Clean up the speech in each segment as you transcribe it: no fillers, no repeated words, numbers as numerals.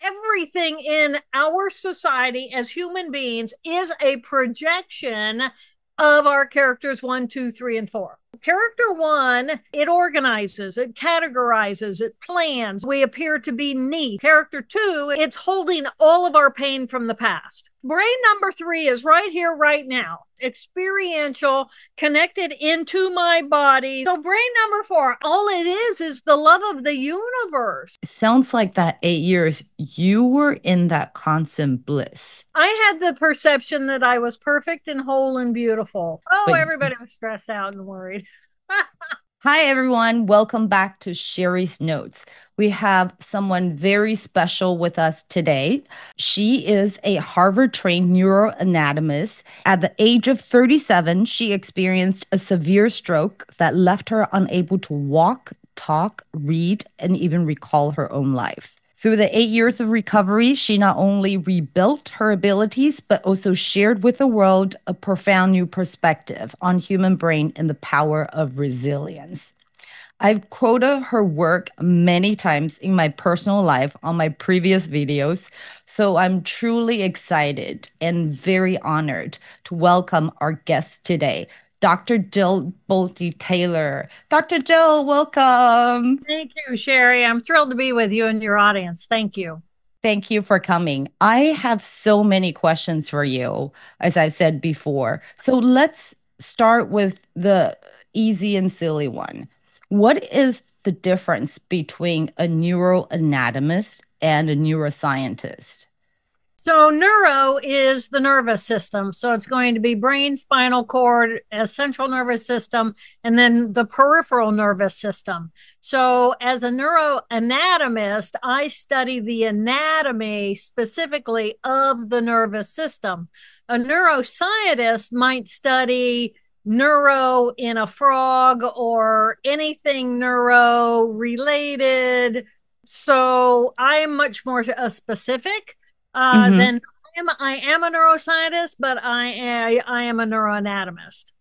everything in our society as human beings is a projection of our characters 1, 2, 3, and 4. Character 1, it organizes, it categorizes, it plans. We appear to be neat. Character 2, it's holding all of our pain from the past. Brain number 3 is right here, right now. Experiential, connected into my body. So brain number 4, all it is the love of the universe. It sounds like that 8 years, you were in that constant bliss. I had the perception that I was perfect and whole and beautiful. Oh, everybody was stressed out and worried. Hi, everyone. Welcome back to Sherry's Notes. We have someone very special with us today. She is a Harvard-trained neuroanatomist. At the age of 37, she experienced a severe stroke that left her unable to walk, talk, read, and even recall her own life. Through the 8 years of recovery, she not only rebuilt her abilities, but also shared with the world a profound new perspective on human brain and the power of resilience. I've quoted her work many times in my personal life on my previous videos, so I'm truly excited and very honored to welcome our guest today, Dr. Jill Bolte Taylor. Dr. Jill, welcome. Thank you, Sherry. I'm thrilled to be with you and your audience. Thank you. Thank you for coming. I have so many questions for you, as I've said before. So let's start with the easy and silly one. What is the difference between a neuroanatomist and a neuroscientist? So neuro is the nervous system. So it's going to be brain, spinal cord, a central nervous system, and then the peripheral nervous system. So as a neuroanatomist, I study the anatomy specifically of the nervous system. A neuroscientist might study neuro in a frog or anything neuro related. So I'm much more specific. Then I am a neuroscientist, but I am a neuroanatomist.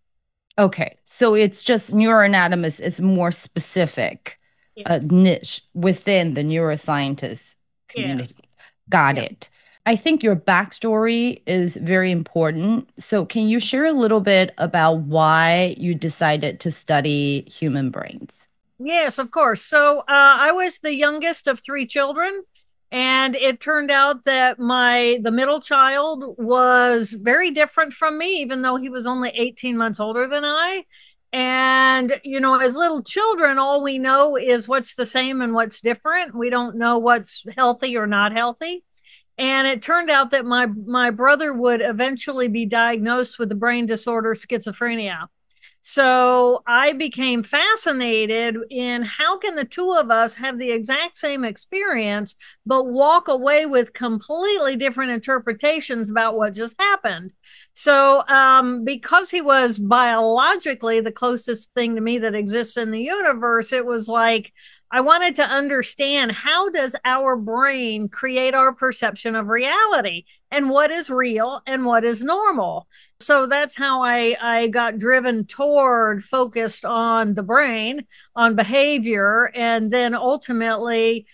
Okay, so it's just neuroanatomist is more specific, Yes. niche within the neuroscientist community. Yes. Got it. I think your backstory is very important. So can you share a little bit about why you decided to study human brains? Yes, of course. So I was the youngest of 3 children. And it turned out that the middle child was very different from me, even though he was only 18 months older than I. And, as little children, all we know is what's the same and what's different. We don't know what's healthy or not healthy. And it turned out that my brother would eventually be diagnosed with the brain disorder schizophrenia. So I became fascinated in how can the two of us have the exact same experience, but walk away with completely different interpretations about what just happened. So because he was biologically the closest thing to me that exists in the universe, it was like, I wanted to understand, how does our brain create our perception of reality, and what is real and what is normal? So that's how I got driven toward focused on the brain, on behavior, and then ultimately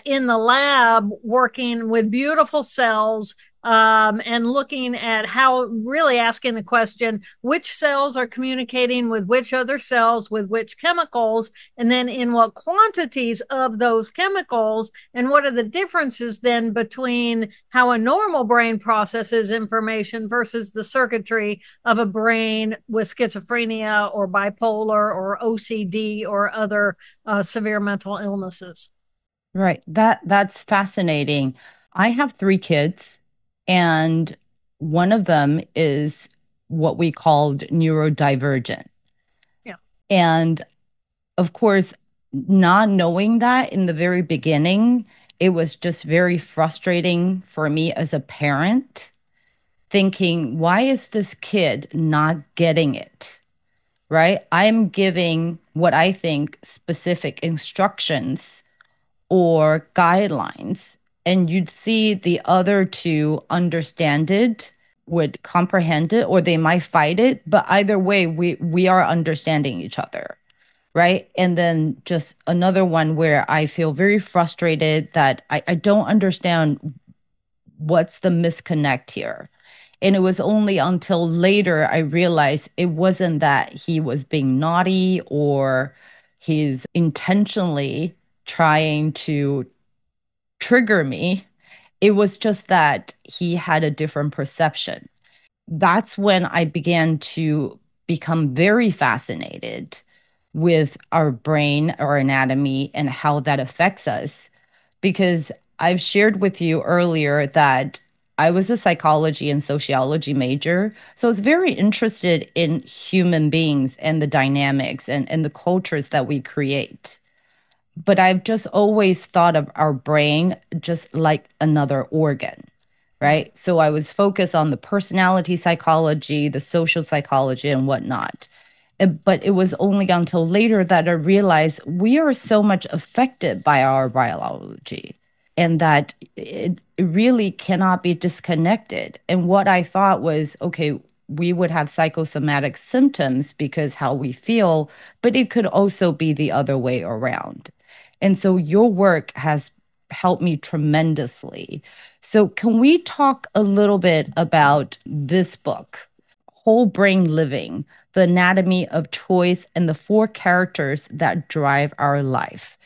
in the lab working with beautiful cells and looking at how, really asking the question, which cells are communicating with which other cells, with which chemicals, and then in what quantities of those chemicals, and what are the differences then between how a normal brain processes information versus the circuitry of a brain with schizophrenia or bipolar or OCD or other severe mental illnesses. Right. That's fascinating. I have 3 kids. And one of them is what we called neurodivergent. Yeah. And of course, not knowing that in the very beginning, it was just very frustrating for me as a parent, thinking, why is this kid not getting it? Right? I'm giving what I think specific instructions or guidelines, and you'd see the other 2 understand it, would comprehend it, or they might fight it. But either way, we are understanding each other, right? And then just another one where I feel very frustrated that I don't understand what's the misconnect here. And it was only until later I realized it wasn't that he was being naughty or he's intentionally trying to trigger me. It was just that he had a different perception. That's when I began to become very fascinated with our brain, our anatomy, and how that affects us. Because I've shared with you earlier that I was a psychology and sociology major. So I was very interested in human beings and the dynamics and the cultures that we create. But I've just always thought of our brain just like another organ, right? So I was focused on the personality psychology, the social psychology, and whatnot. But it was only until later that I realized we are so much affected by our biology and that it really cannot be disconnected. And what I thought was, okay, we would have psychosomatic symptoms because how we feel, but it could also be the other way around. And so your work has helped me tremendously. So can we talk a little bit about this book, Whole Brain Living, The Anatomy of Choice and the Four Characters That Drive Our Life?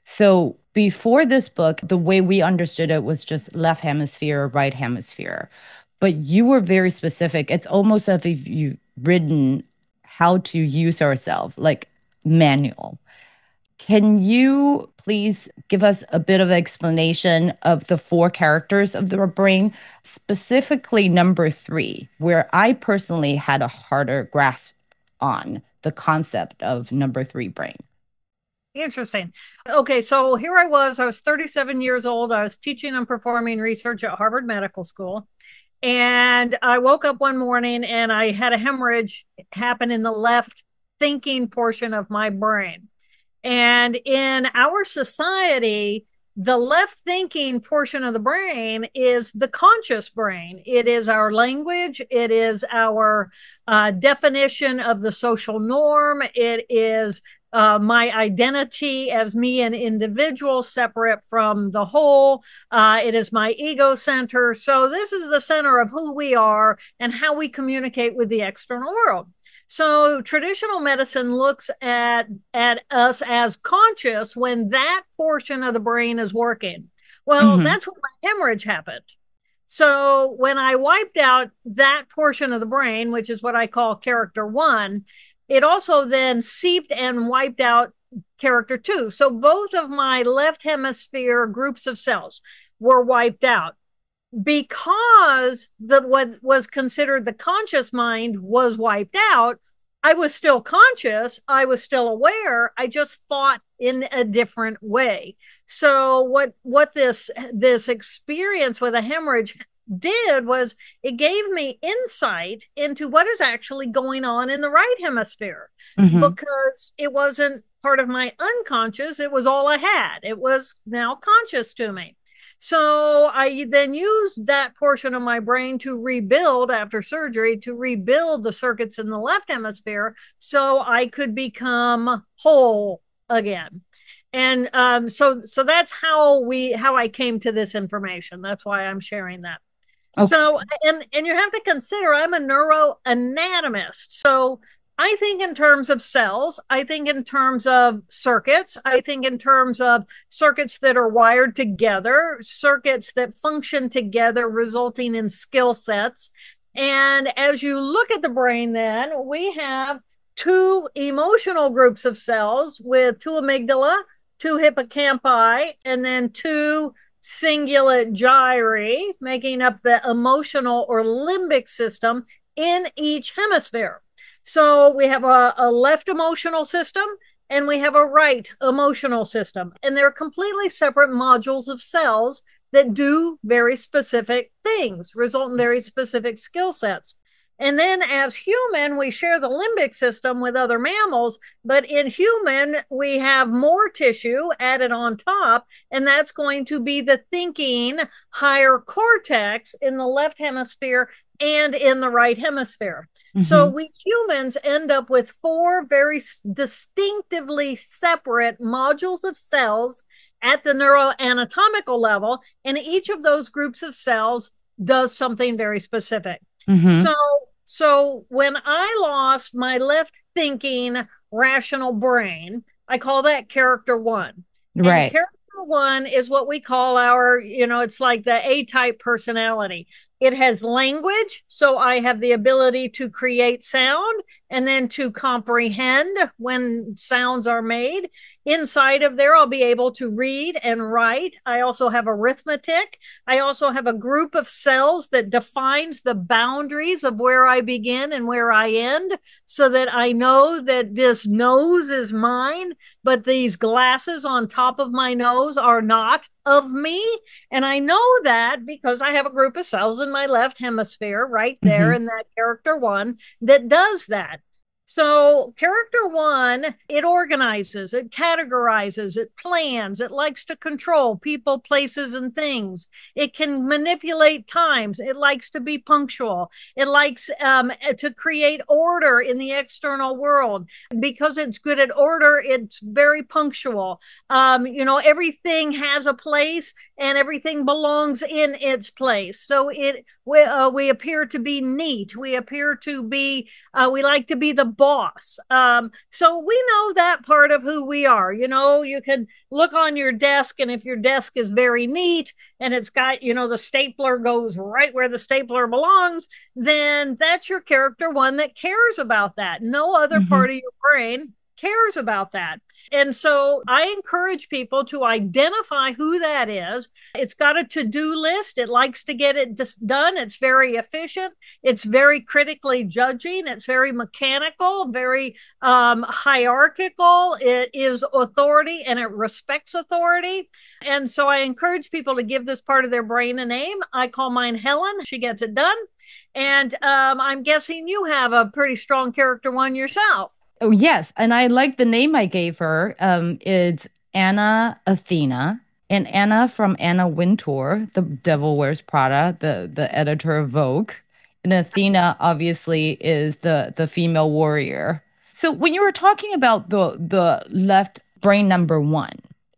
So before this book, the way we understood it was just left hemisphere, right hemisphere. But you were very specific. It's almost as if you've written how to use ourselves, like manual. Can you please give us a bit of explanation of the four characters of the brain, specifically number 3, where I personally had a harder grasp on the concept of number 3 brain? Interesting. Okay, so here I was 37 years old. I was teaching and performing research at Harvard Medical School. And I woke up one morning and I had a hemorrhage happen in the left thinking portion of my brain. And in our society, the left thinking portion of the brain is the conscious brain. It is our language. It is our definition of the social norm. It is my identity as me, an individual, separate from the whole. It is my ego center. So this is the center of who we are and how we communicate with the external world. So traditional medicine looks at us as conscious when that portion of the brain is working. Well, that's when my hemorrhage happened. So when I wiped out that portion of the brain, which is what I call character 1, it also then seeped and wiped out character 2. So both of my left hemisphere groups of cells were wiped out. Because what was considered the conscious mind was wiped out, I was still conscious, I was still aware, I just thought in a different way. So what this experience with a hemorrhage did was it gave me insight into what is actually going on in the right hemisphere, because it wasn't part of my unconscious, it was all I had. It was now conscious to me. So I then used that portion of my brain to rebuild after surgery, to rebuild the circuits in the left hemisphere so I could become whole again. And so that's how I came to this information. That's why I'm sharing that. Okay. So, and you have to consider I'm a neuroanatomist. So I think in terms of cells, I think in terms of circuits, I think in terms of circuits that are wired together, circuits that function together, resulting in skill sets. And as you look at the brain, then we have 2 emotional groups of cells with 2 amygdala, 2 hippocampi, and then 2 cingulate gyri, making up the emotional or limbic system in each hemisphere. So we have a left emotional system and we have a right emotional system, and they're completely separate modules of cells that do very specific things, result in very specific skill sets. And then as human, we share the limbic system with other mammals, but in human, we have more tissue added on top, and that's going to be the thinking higher cortex in the left hemisphere and in the right hemisphere. Mm-hmm. So we humans end up with 4 very distinctively separate modules of cells at the neuroanatomical level, and each of those groups of cells does something very specific. Mm-hmm. So when I lost my left thinking rational brain, I call that character 1. Right. And character 1 is what we call our, it's like the A-type personality. It has language, so I have the ability to create sound and then to comprehend when sounds are made. Inside of there, I'll be able to read and write. I also have arithmetic. I also have a group of cells that defines the boundaries of where I begin and where I end, so that I know that this nose is mine, but these glasses on top of my nose are not of me. And I know that because I have a group of cells in my left hemisphere right there in that character 1 that does that. So character 1, it organizes, it categorizes, it plans, it likes to control people, places, and things. It can manipulate times. It likes to be punctual. It likes to create order in the external world. Because it's good at order, it's very punctual. Everything has a place and everything belongs in its place. So we appear to be neat. We appear to be, we like to be the boss. So we know that part of who we are. You can look on your desk, and if your desk is very neat and it's got, the stapler goes right where the stapler belongs, then that's your character 1 that cares about that. No other part of your brain cares about that. And so I encourage people to identify who that is. It's got a to-do list. It likes to get it done. It's very efficient. It's very critically judging. It's very mechanical, very hierarchical. It is authority and it respects authority. And so I encourage people to give this part of their brain a name. I call mine Helen. She gets it done. And I'm guessing you have a pretty strong character 1 yourself. Oh, yes. And I like the name I gave her. It's Anna Athena. And Anna from Anna Wintour, The Devil Wears Prada, the editor of Vogue. And Athena, obviously, is the female warrior. So when you were talking about the left brain number 1,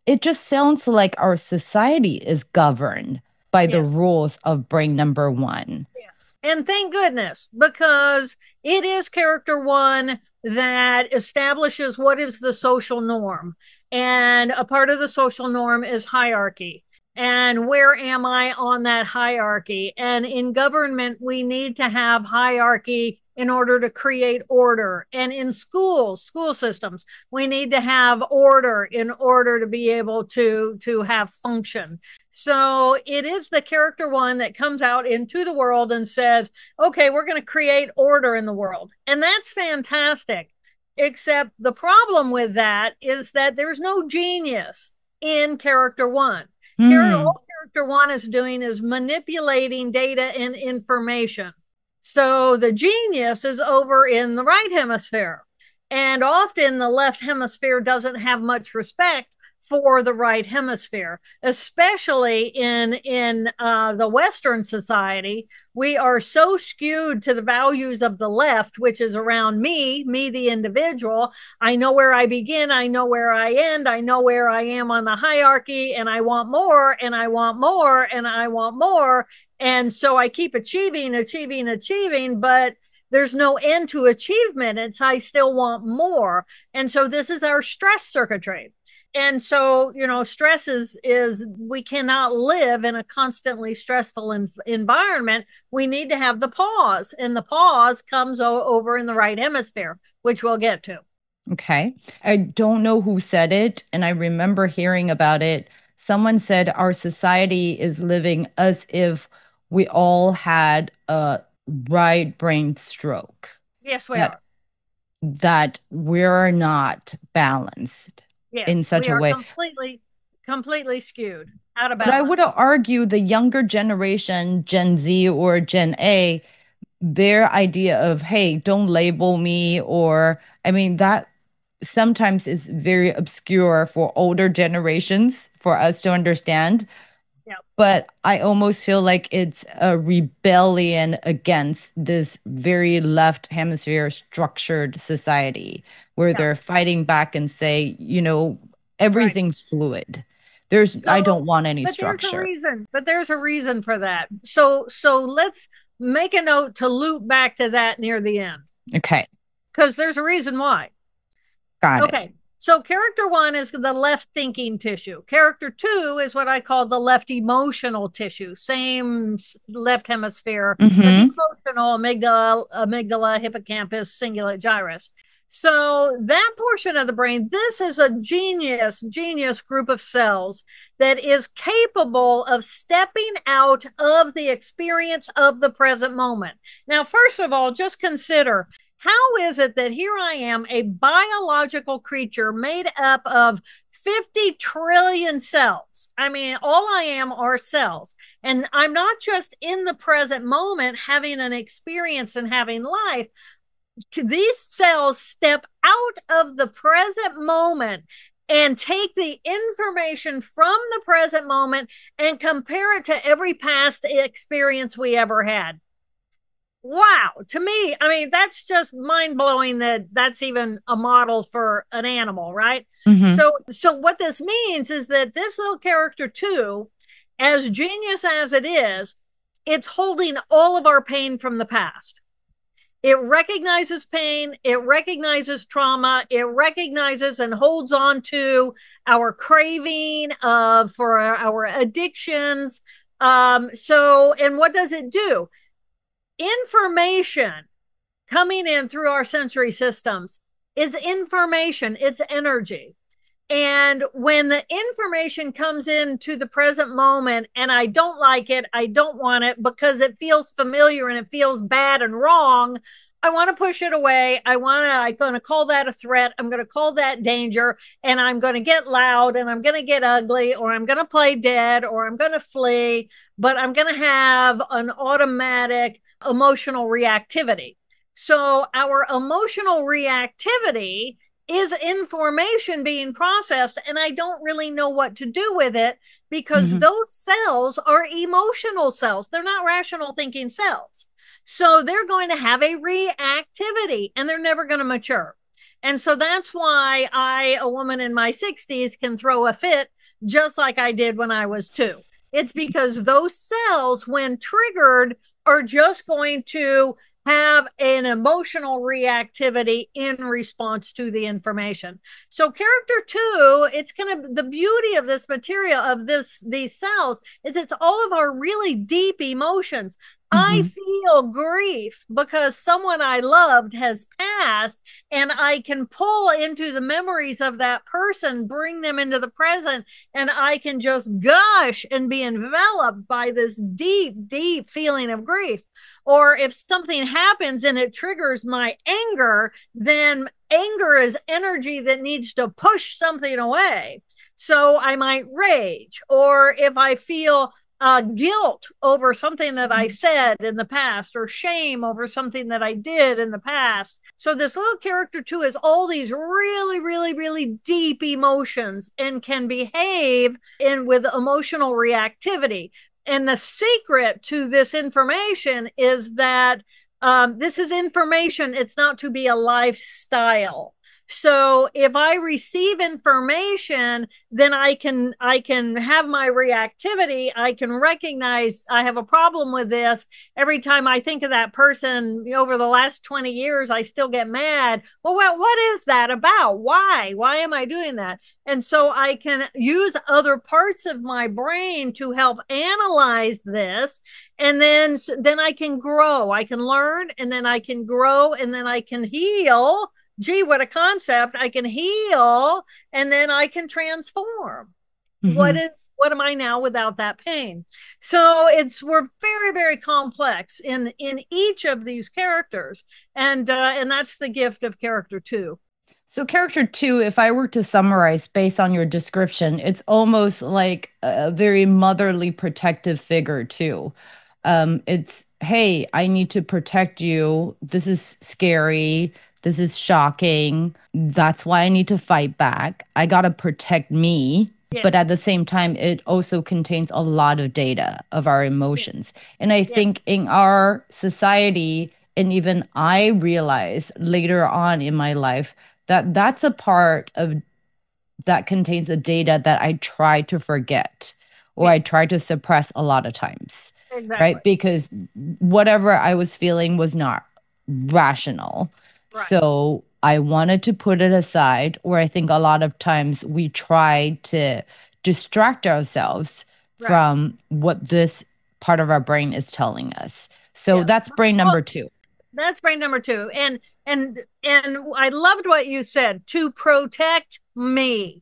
it just sounds like our society is governed by the rules of brain number 1. Yes. And thank goodness, because it is character 1 that establishes what is the social norm. And a part of the social norm is hierarchy. And where am I on that hierarchy? And in government, we need to have hierarchy in order to create order. And in school systems, we need to have order in order to be able to have function. So it is the character 1 that comes out into the world and says, okay, we're going to create order in the world. And that's fantastic. Except the problem with that is that there's no genius in character 1. All character 1 is doing is manipulating data and information. So the genius is over in the right hemisphere. And often the left hemisphere doesn't have much respect for the right hemisphere, especially in the Western society. We are so skewed to the values of the left, which is around me, the individual. I know where I begin. I know where I end. I know where I am on the hierarchy, and I want more, and I want more, and I want more. And so I keep achieving, but there's no end to achievement. I still want more. And so this is our stress circuitry. And so, stress is we cannot live in a constantly stressful environment. We need to have the pause, and the pause comes over in the right hemisphere, which we'll get to. Okay. I don't know who said it, and I remember hearing about it. Someone said our society is living as if we all had a right brain stroke. Yes, we are. That we're not balanced. Yes, in such a way. Completely skewed, out of balance. But I would argue the younger generation, Gen Z or Gen A, their idea of, hey, don't label me, or I mean, that sometimes is very obscure for older generations for us to understand. Yeah. But I almost feel like it's a rebellion against this very left hemisphere structured society where they're fighting back and say, everything's fluid. I don't want any structure. There's a reason for that. So let's make a note to loop back to that near the end. Okay. Because there's a reason why. Got it. Okay. So character 1 is the left thinking tissue. Character 2 is what I call the left emotional tissue. Same left hemisphere, but emotional, amygdala, hippocampus, cingulate gyrus. So that portion of the brain, this is a genius group of cells that is capable of stepping out of the experience of the present moment. Now, first of all, just consider, how is it that here I am, a biological creature made up of 50 trillion cells? I mean, all I am are cells. And I'm not just in the present moment having an experience and having life. These cells step out of the present moment and take the information from the present moment and compare it to every past experience we ever had. Wow. To me, I mean, that's just mind-blowing that that's even a model for an animal, right? So what this means is that this little character 2, as genius as it is, it's holding all of our pain from the past. It recognizes pain, it recognizes trauma, it recognizes and holds on to our craving for our addictions. And what does it do? Information coming in through our sensory systems is information, it's energy. And when the information comes into the present moment and I don't like it, I don't want it because it feels familiar and it feels bad and wrong, I want to push it away. I'm going to call that a threat. I'm going to call that danger, and I'm going to get loud and I'm going to get ugly, or I'm going to play dead, or I'm going to flee, but I'm going to have an automatic emotional reactivity. So our emotional reactivity is information being processed, and I don't really know what to do with it because those cells are emotional cells. They're not rational thinking cells. So they're going to have a reactivity and they're never going to mature. And so that's why I, a woman in my 60s, can throw a fit just like I did when I was 2. It's because those cells, when triggered, are just going to have an emotional reactivity in response to the information. So character 2, it's kind of the beauty of this material, of these cells, is it's all of our really deep emotions. I feel grief because someone I loved has passed, and I can pull into the memories of that person, bring them into the present, and I can just gush and be enveloped by this deep feeling of grief. Or if something happens and it triggers my anger, then anger is energy that needs to push something away. So I might rage. Or if I feel guilt over something that I said in the past, or shame over something that I did in the past. So this little character 2 has all these really deep emotions and can behave with emotional reactivity. And the secret to this information is that this is information. It's not to be a lifestyle. So if I receive information, then I can have my reactivity. I can recognize I have a problem with this. Every time I think of that person over the last 20 years, I still get mad. Well, what is that about? Why am I doing that? And so I can use other parts of my brain to help analyze this. And then I can grow. I can learn, and then I can grow, and then I can heal. Gee, what a concept. I can heal, and then I can transform. What am I now without that pain? So we're very complex in each of these characters. And that's the gift of character 2. So character 2, if I were to summarize based on your description, it's almost like a very motherly protective figure too. It's hey, I need to protect you. This is scary. This is shocking. That's why I need to fight back. I got to protect me. Yeah. But at the same time, it also contains a lot of data of our emotions. And I think in our society, and even I realized later on in my life that that's a part of that contains the data that I try to forget or I try to suppress a lot of times. Exactly. Right? Because whatever I was feeling was not rational. Right. So I wanted to put it aside, where I think a lot of times we try to distract ourselves from what this part of our brain is telling us. So that's brain number two. That's brain number two. And I loved what you said, to protect me.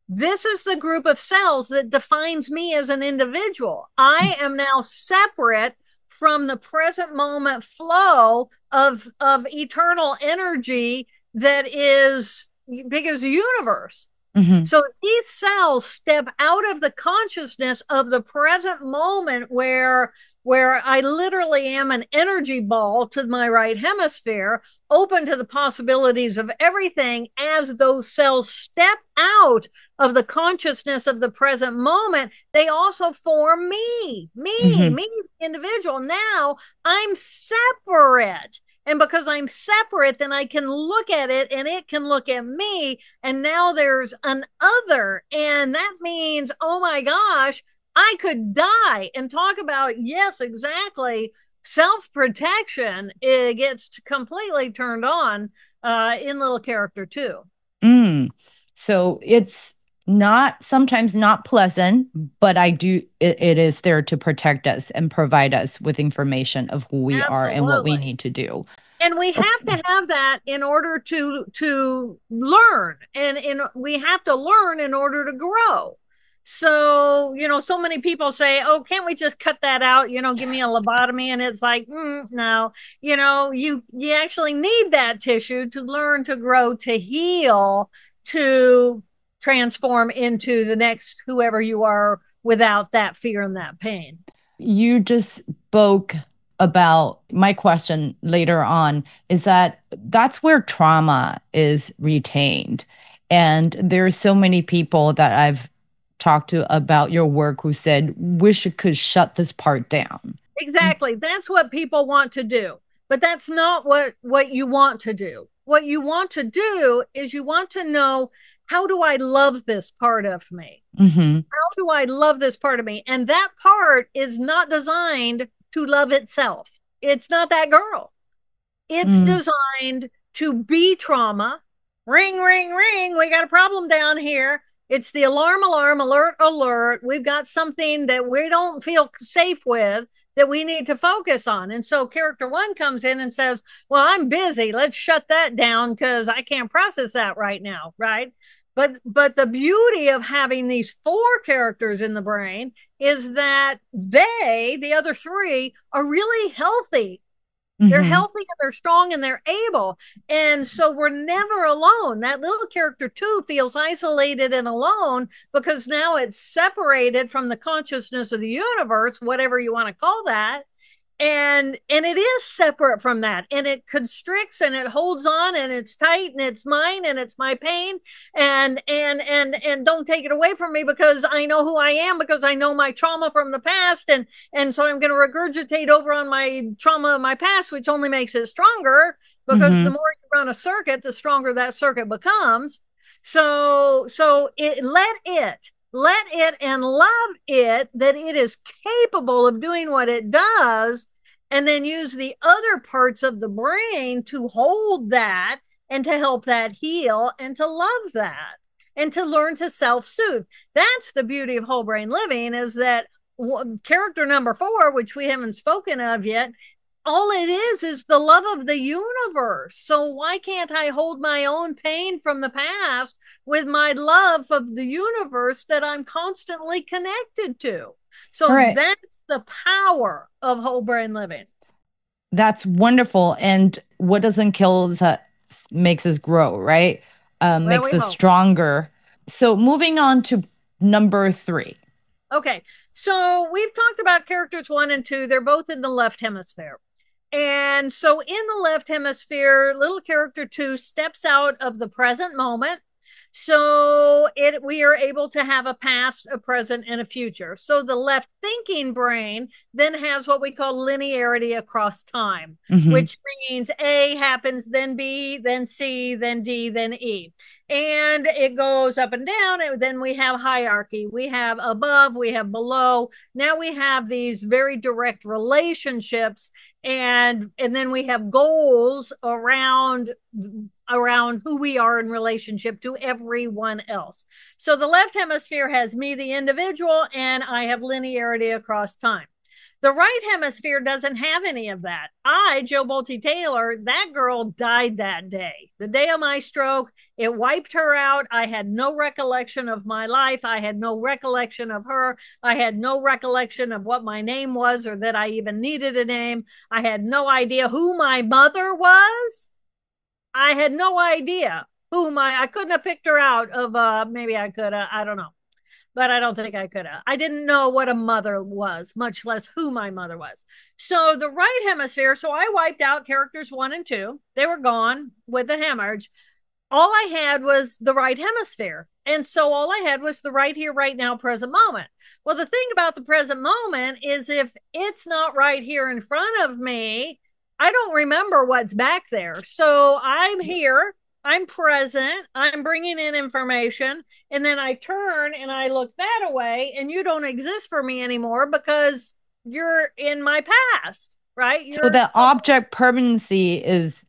This is the group of cells that defines me as an individual. I am now separate from the present moment flow of eternal energy that is big as the universe. Mm-hmm. So these cells step out of the consciousness of the present moment where I literally am an energy ball to my right hemisphere, open to the possibilities of everything. As those cells step out of the consciousness of the present moment, they also form me, individual. Now I'm separate. And because I'm separate, then I can look at it and it can look at me. And now there's an other. And that means, oh my gosh, I could die. And talk about, yes, exactly, self-protection. It gets completely turned on in little character too. So it's sometimes not pleasant, but it is there to protect us and provide us with information of who we are and what we need to do. And we have to have that in order to learn, and we have to learn in order to grow. So, so many people say, oh, can't we just cut that out? Give me a lobotomy. And it's like, no, you actually need that tissue to learn, to grow, to heal, to transform into the next whoever you are without that fear and that pain. You just spoke about my question later on, is that's where trauma is retained. And there's so many people that I've talked to about your work who said, wish you could shut this part down. Exactly. That's what people want to do. But that's not what you want to do. What you want to do is you want to know, how do I love this part of me? Mm-hmm. How do I love this part of me? And that part is not designed to love itself. It's not that girl. It's designed to be trauma. Ring, ring, ring. We got a problem down here. It's the alarm, alert, alert. We've got something that we don't feel safe with that we need to focus on. And so character one comes in and says, well, I'm busy. Let's shut that down because I can't process that right now, right? But the beauty of having these four characters in the brain is that the other three, are really healthy. Mm-hmm. They're healthy and they're strong and they're able. And so we're never alone. That little character two feels isolated and alone because now it's separated from the consciousness of the universe, whatever you want to call that. And it is separate from that, and it constricts and it holds on and it's tight and it's mine and it's my pain and don't take it away from me because I know who I am, because I know my trauma from the past, and so I'm going to regurgitate over on my trauma of my past, which only makes it stronger because the more you run a circuit, the stronger that circuit becomes. So let it and love it, that it is capable of doing what it does, and then use the other parts of the brain to hold that and to help that heal and to love that and to learn to self-soothe. That's the beauty of whole brain living, is that character number 4, which we haven't spoken of yet, all it is the love of the universe. So why can't I hold my own pain from the past with my love of the universe that I'm constantly connected to? So that's the power of whole brain living. That's wonderful. And what doesn't kill us makes us grow, right? Makes us stronger. So moving on to number 3. Okay. So we've talked about characters 1 and 2. They're both in the left hemisphere. And so in the left hemisphere, little character 2 steps out of the present moment. So we are able to have a past, a present, and a future. So the left thinking brain then has what we call linearity across time, which means A happens, then B, then C, then D, then E. And it goes up and down. And then we have hierarchy. We have above, we have below. Now we have these very direct relationships, and then we have goals around who we are in relationship to everyone else. So the left hemisphere has me, the individual, and I have linearity across time. The right hemisphere doesn't have any of that. I, Jill Bolte Taylor, that girl died that day. The day of my stroke, it wiped her out. I had no recollection of my life. I had no recollection of her. I had no recollection of what my name was or that I even needed a name. I had no idea who my mother was. I had no idea I couldn't have picked her out of, maybe I could have, I don't know. But I don't think I could have. I didn't know what a mother was, much less who my mother was. So the right hemisphere, so I wiped out characters 1 and 2. They were gone with the hemorrhage. All I had was the right hemisphere. And so all I had was the right here, right now, present moment. Well, the thing about the present moment is if it's not right here in front of me, I don't remember what's back there. So I'm here, I'm present, I'm bringing in information, and then I turn and I look that away, and you don't exist for me anymore because you're in my past, right? So the object permanency is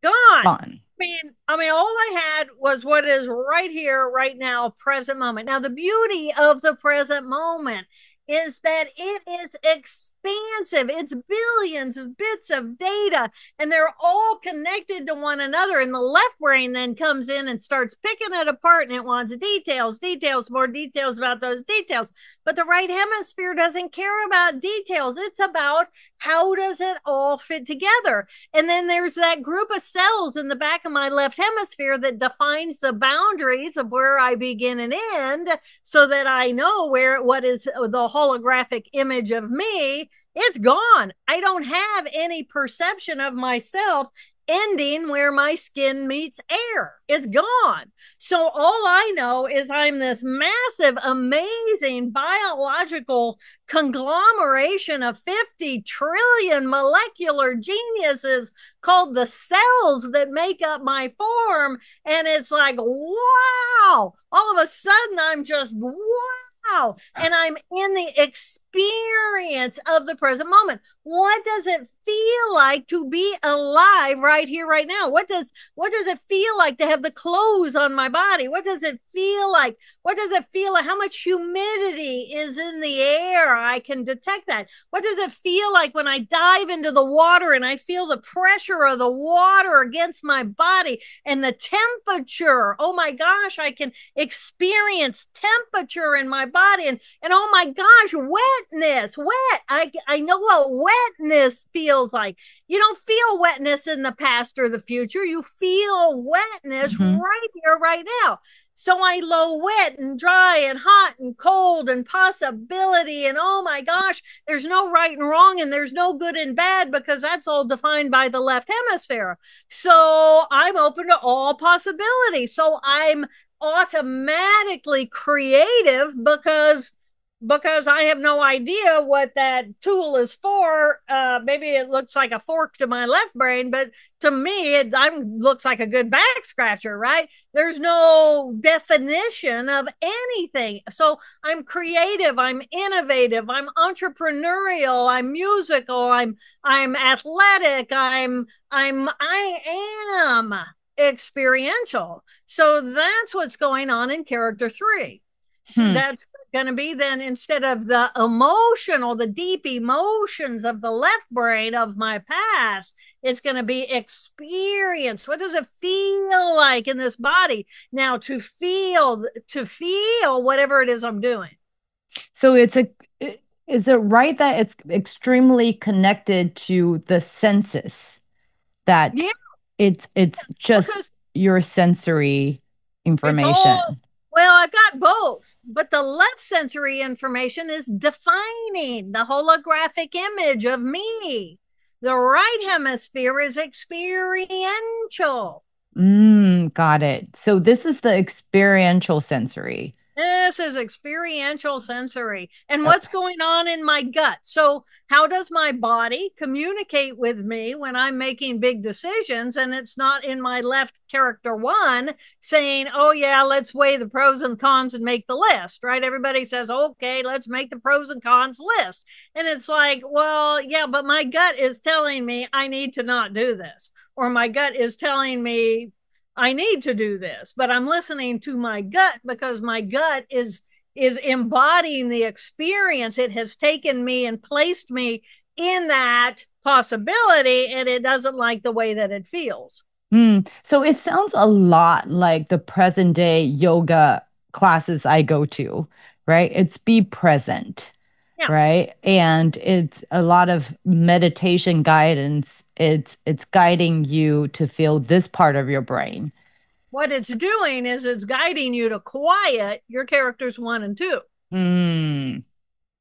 gone. I mean, all I had was what is right here, right now, present moment. Now, the beauty of the present moment is that it is expansive. It's billions of bits of data, and they're all connected to one another. And the left brain then comes in and starts picking it apart, and it wants details, more details about those details. But the right hemisphere doesn't care about details. It's about how does it all fit together. And then there's that group of cells in the back of my left hemisphere that defines the boundaries of where I begin and end, so that I know what is the holographic image of me. It's gone. I don't have any perception of myself ending where my skin meets air. It's gone. So all I know is I'm this massive, amazing biological conglomeration of 50 trillion molecular geniuses called the cells that make up my form. And it's like, wow, all of a sudden I'm just, wow. And I'm in the experience of the present moment. What does it feel like to be alive right here, right now? What does it feel like to have the clothes on my body? What does it feel like? What does it feel like? How much humidity is in the air? I can detect that. What does it feel like when I dive into the water and I feel the pressure of the water against my body and the temperature? Oh my gosh, I can experience temperature in my body, and oh my gosh, wetness, wet. I know what wetness feels like. You don't feel wetness in the past or the future. You feel wetness right here, right now. So I low wet and dry and hot and cold and possibility. And oh my gosh, there's no right and wrong, and there's no good and bad, because that's all defined by the left hemisphere. So I'm open to all possibility. So I'm automatically creative because I have no idea what that tool is for. Maybe it looks like a fork to my left brain, but to me, it looks like a good back scratcher, right? There's no definition of anything. So I'm creative, I'm innovative, I'm entrepreneurial, I'm musical, I'm athletic, I am experiential. So that's what's going on in character 3. So that's going to be then, instead of the emotional, the deep emotions of the left brain of my past, it's going to be experience. What does it feel like in this body now to feel whatever it is I'm doing? So is it right that it's extremely connected to the senses, that it's just your sensory information? Well, I've got both, but the left sensory information is defining the holographic image of me. The right hemisphere is experiential. Got it. So this is the experiential sensory. This is experiential sensory. And what's going on in my gut? So, how does my body communicate with me when I'm making big decisions? And it's not in my left character one saying, oh, yeah, let's weigh the pros and cons and make the list, right? Everybody says, okay, let's make the pros and cons list. And it's like, well, yeah, but my gut is telling me I need to not do this. Or my gut is telling me I need to do this, but I'm listening to my gut because my gut is embodying the experience. It has taken me and placed me in that possibility, and it doesn't like the way that it feels. So it sounds a lot like the present day yoga classes I go to, right? It's be present. Yeah. Right. And it's a lot of meditation guidance. It's guiding you to feel this part of your brain. What it's doing is it's guiding you to quiet your characters 1 and 2.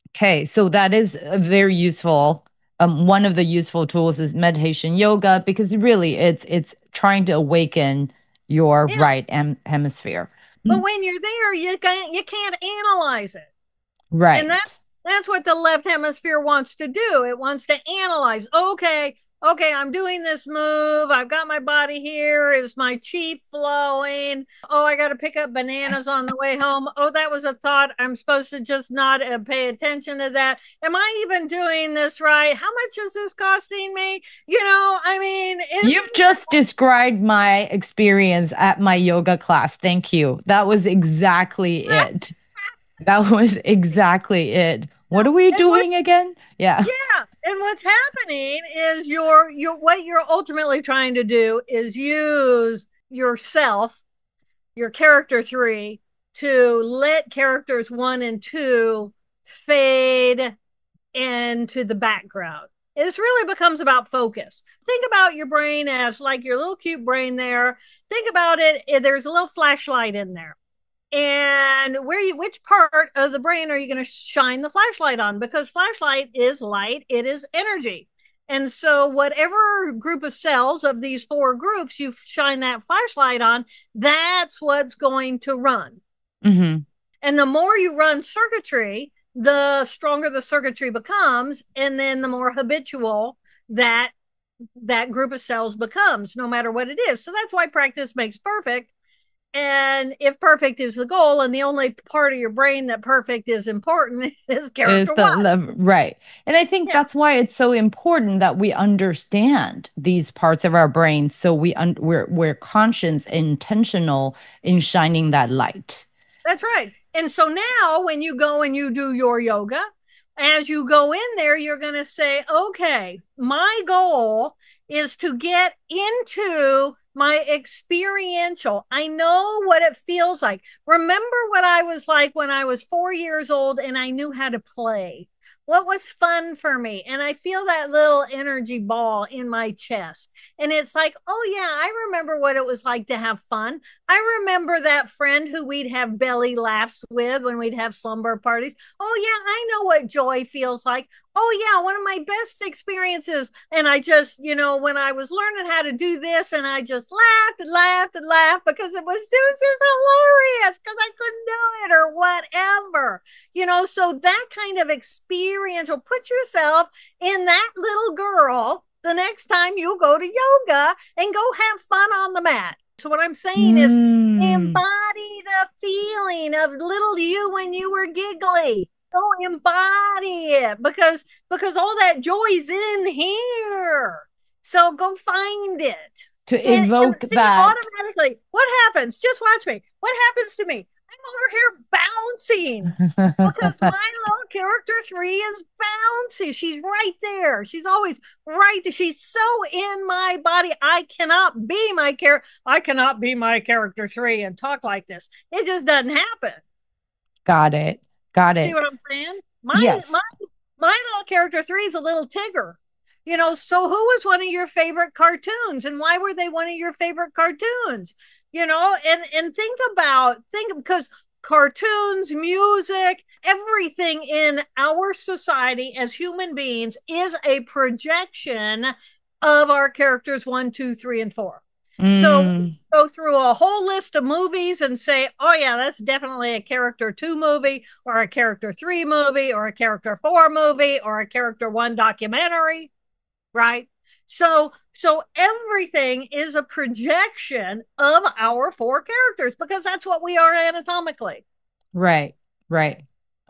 Okay. So that is very useful. One of the useful tools is meditation yoga, because really it's trying to awaken your right hemisphere. But when you're there, you can't analyze it. Right. And that's what the left hemisphere wants to do. It wants to analyze. Okay, I'm doing this move. I've got my body here. Is my chi flowing? Oh, I got to pick up bananas on the way home. Oh, that was a thought. I'm supposed to just not pay attention to that. Am I even doing this right? How much is this costing me? I mean, you've just described my experience at my yoga class. Thank you. That was exactly it. That was exactly it. What are we doing again? Yeah. Yeah. And what's happening is what you're ultimately trying to do is use yourself, your character 3, to let characters 1 and 2 fade into the background. This really becomes about focus. Think about your brain as like your little cute brain there. Think about it. There's a little flashlight in there. And which part of the brain are you going to shine the flashlight on? Because flashlight is light, it is energy. And so whatever group of cells of these 4 groups you shine that flashlight on, that's what's going to run. Mm-hmm. And the more you run circuitry, the stronger the circuitry becomes, and then the more habitual that group of cells becomes, no matter what it is. So that's why practice makes perfect. And if perfect is the goal, and the only part of your brain that perfect is important is character 1. Right. And I think that's why it's so important that we understand these parts of our brain, so we're conscious and intentional in shining that light. That's right. And so now when you go and you do your yoga, as you go in there, you're going to say, okay, my goal is to get into my experiential. I know what it feels like. Remember what I was like when I was 4 years old and I knew how to play. What was fun for me? And I feel that little energy ball in my chest. And it's like, oh yeah, I remember what it was like to have fun. I remember that friend who we'd have belly laughs with when we'd have slumber parties. Oh yeah, I know what joy feels like. Oh yeah, one of my best experiences. And I just, when I was learning how to do this, and I just laughed and laughed and laughed because it was just hilarious because I couldn't do it or whatever. So that kind of experiential, put yourself in that little girl the next time you go to yoga and go have fun on the mat. So what I'm saying is embody the feeling of little you when you were giggly. Go embody it because all that joy's in here. So go find it. To evoke that. Automatically, what happens? Just watch me. What happens to me? I'm over here bouncing because my little character 3 is bouncy. She's right there. She's always right there. She's so in my body. I cannot be my character 3 and talk like this. It just doesn't happen. Got it. See what I'm saying? My little character 3 is a little Tigger. So who was one of your favorite cartoons, and why were they one of your favorite cartoons? And think because cartoons, music, everything in our society as human beings is a projection of our characters 1, 2, 3, and 4. So we go through a whole list of movies and say, oh yeah, that's definitely a character 2 movie, or a character 3 movie, or a character 4 movie, or a character 1 documentary, right? So everything is a projection of our 4 characters, because that's what we are anatomically. Right.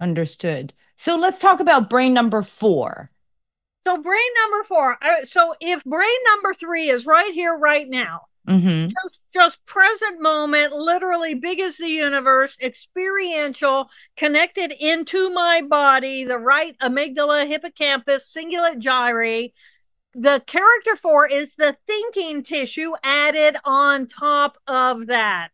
Understood. So let's talk about brain number 4. So brain number 4. So if brain number 3 is right here, right now, just present moment, literally big as the universe, experiential, connected into my body, the right amygdala, hippocampus, cingulate gyri. The character 4 is the thinking tissue added on top of that.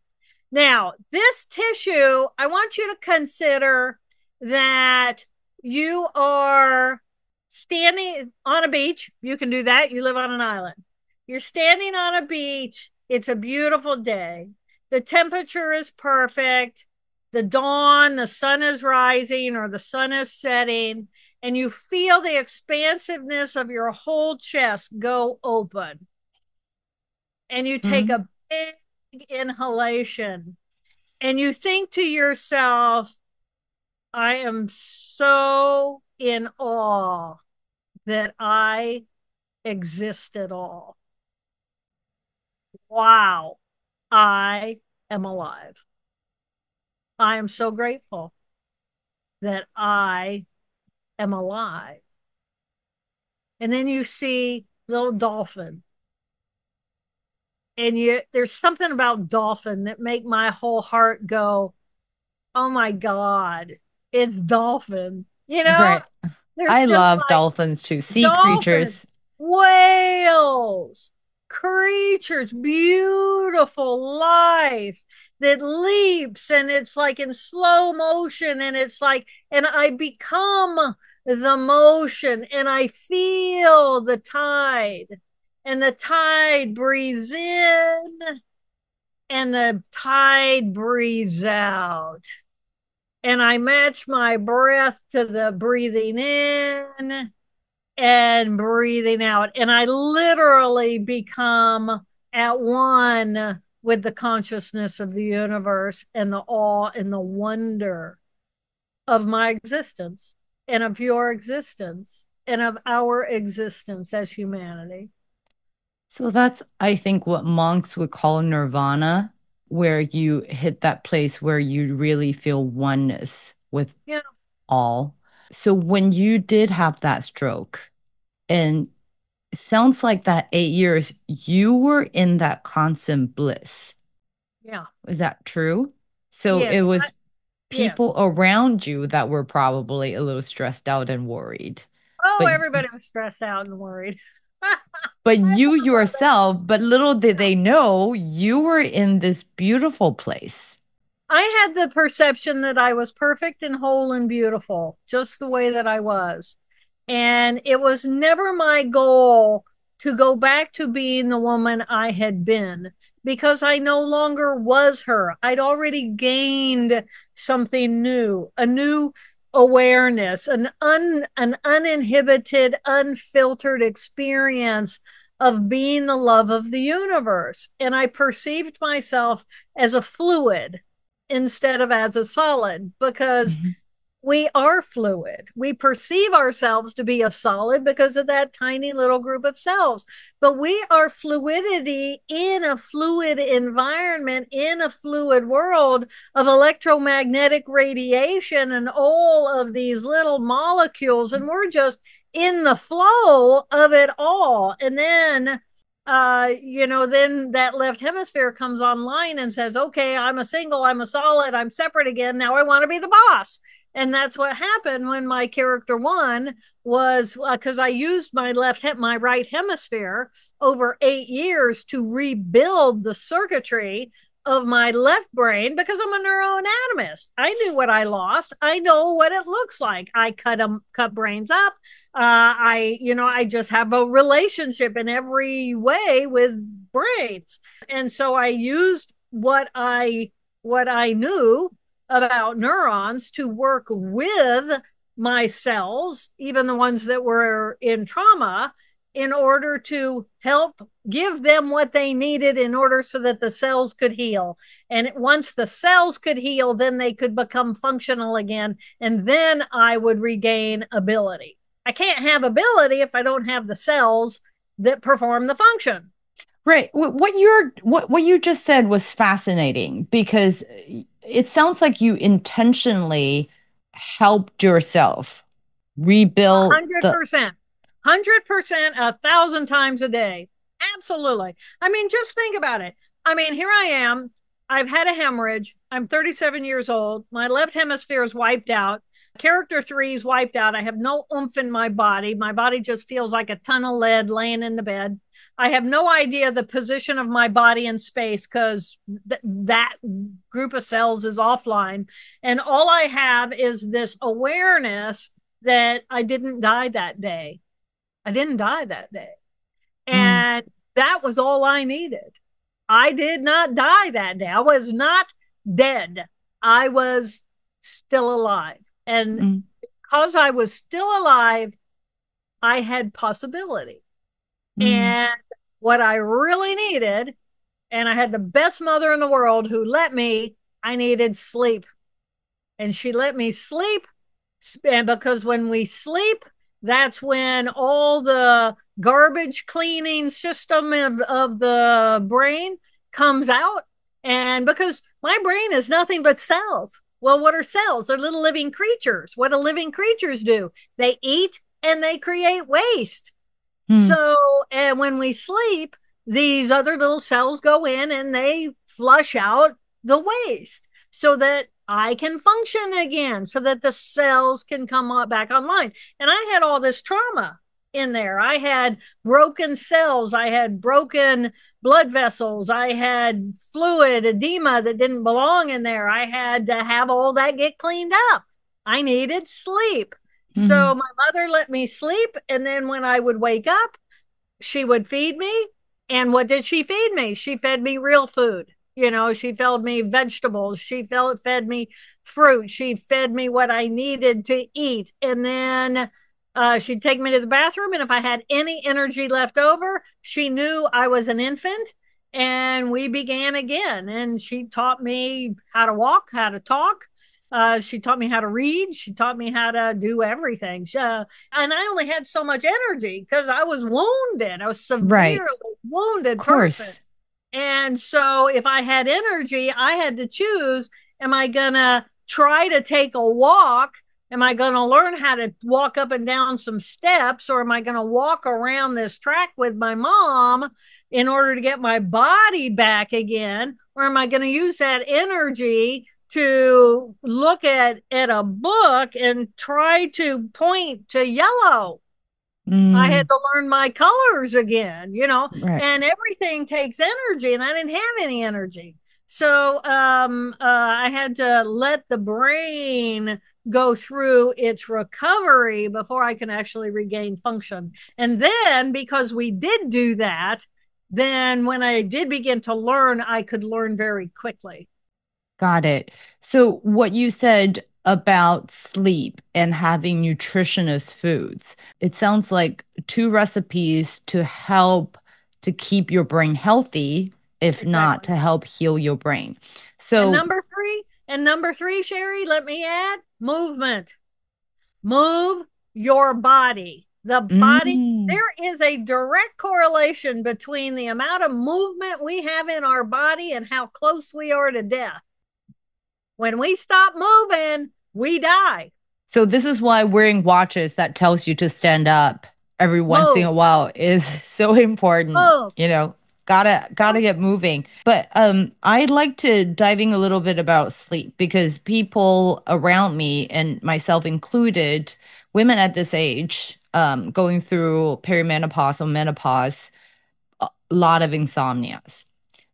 Now, this tissue, I want you to consider that you are standing on a beach. You can do that. You live on an island. You're standing on a beach. It's a beautiful day. The temperature is perfect. The dawn, the sun is rising or the sun is setting, and you feel the expansiveness of your whole chest go open. And you take a big inhalation and you think to yourself, I am so in awe that I exist at all. Wow, I am alive. I am so grateful that I am alive. And then you see little dolphin. And there's something about dolphin that make my whole heart go, oh my God, it's dolphin. You know? Right. I love dolphins too. Sea creatures. Whales, creatures, beautiful life that leaps, and it's like in slow motion, and it's like, and I become the motion, and I feel the tide, and the tide breathes in and the tide breathes out, and I match my breath to the breathing in and breathing out, and I literally become at one with the consciousness of the universe and the awe and the wonder of my existence and of your existence and of our existence as humanity. So that's, I think, what monks would call nirvana, where you hit that place where you really feel oneness with all. So when you did have that stroke, and it sounds like that 8 years, you were in that constant bliss. Yeah. Is that true? So yes, it was people around you that were probably a little stressed out and worried. Oh, everybody was stressed out and worried. But you yourself, but little did they know, you were in this beautiful place. I had the perception that I was perfect and whole and beautiful, just the way that I was. And it was never my goal to go back to being the woman I had been, because I no longer was her. I'd already gained something new, a new awareness, an uninhibited, unfiltered experience of being the love of the universe. And I perceived myself as a fluid instead of as a solid, because we are fluid. We perceive ourselves to be a solid because of that tiny little group of cells. But we are fluidity in a fluid environment, in a fluid world of electromagnetic radiation and all of these little molecules. And we're just in the flow of it all. And then then that left hemisphere comes online and says, okay, I'm a single, I'm a solid, I'm separate again. Now I want to be the boss. And that's what happened when my character 1 was, because I used my right hemisphere over 8 years to rebuild the circuitry of my left brain, because I'm a neuroanatomist. I knew what I lost. I know what it looks like. I cut brains up. I just have a relationship in every way with brains. And so I used what I knew about neurons to work with my cells, even the ones that were in trauma, in order to help give them what they needed in order so that the cells could heal. And once the cells could heal, then they could become functional again. And then I would regain ability. I can't have ability if I don't have the cells that perform the function. Right. What you just said was fascinating because it sounds like you intentionally helped yourself rebuild 100%. 100%, 1,000 times a day. Absolutely. I mean, just think about it. I mean, here I am. I've had a hemorrhage. I'm 37 years old. My left hemisphere is wiped out. Character 3 is wiped out. I have no oomph in my body. My body just feels like a ton of lead laying in the bed. I have no idea the position of my body in space because that group of cells is offline. And all I have is this awareness that I didn't die that day. I didn't die that day. And that was all I needed. I did not die that day. I was not dead. I was still alive. And because I was still alive, I had possibility. And what I really needed, and I had the best mother in the world who let me, I needed sleep. And she let me sleep. And because when we sleep, that's when all the garbage cleaning system of the brain comes out. And because my brain is nothing but cells. Well, what are cells? They're little living creatures. What do living creatures do? They eat and they create waste. So, and when we sleep, these other little cells go in and they flush out the waste so that I can function again, so that the cells can come back online. And I had all this trauma in there. I had broken cells. I had broken blood vessels. I had fluid edema that didn't belong in there. I had to have all that get cleaned up. I needed sleep. So my mother let me sleep. And then when I would wake up, she would feed me. And what did she feed me? She fed me real food. You know, she fed me vegetables. She fed me fruit. She fed me what I needed to eat. And then she'd take me to the bathroom. And if I had any energy left over, she knew I was an infant. And we began again. And she taught me how to walk, how to talk. She taught me how to read. She taught me how to do everything. And I only had so much energy because I was wounded. I was severely wounded person. And so if I had energy, I had to choose, am I going to try to take a walk? Am I going to learn how to walk up and down some steps? Or am I going to walk around this track with my mom in order to get my body back again? Or am I going to use that energy to look at a book and try to point to yellow? I had to learn my colors again, you know, and everything takes energy and I didn't have any energy. So I had to let the brain go through its recovery before I can actually regain function. And then because we did do that, then when I did begin to learn, I could learn very quickly. Got it. So what you said about sleep and having nutritious foods, it sounds like two recipes to help to keep your brain healthy, if not to help heal your brain. So number three, Sherry, let me add movement. Move your body. The body, there is a direct correlation between the amount of movement we have in our body and how close we are to death. When we stop moving, we die. So this is why wearing watches that tells you to stand up every once in a while is so important. You know, gotta get moving. But I'd like to diving a little bit about sleep because people around me and myself included, women at this age, going through perimenopause or menopause, a lot of insomnias.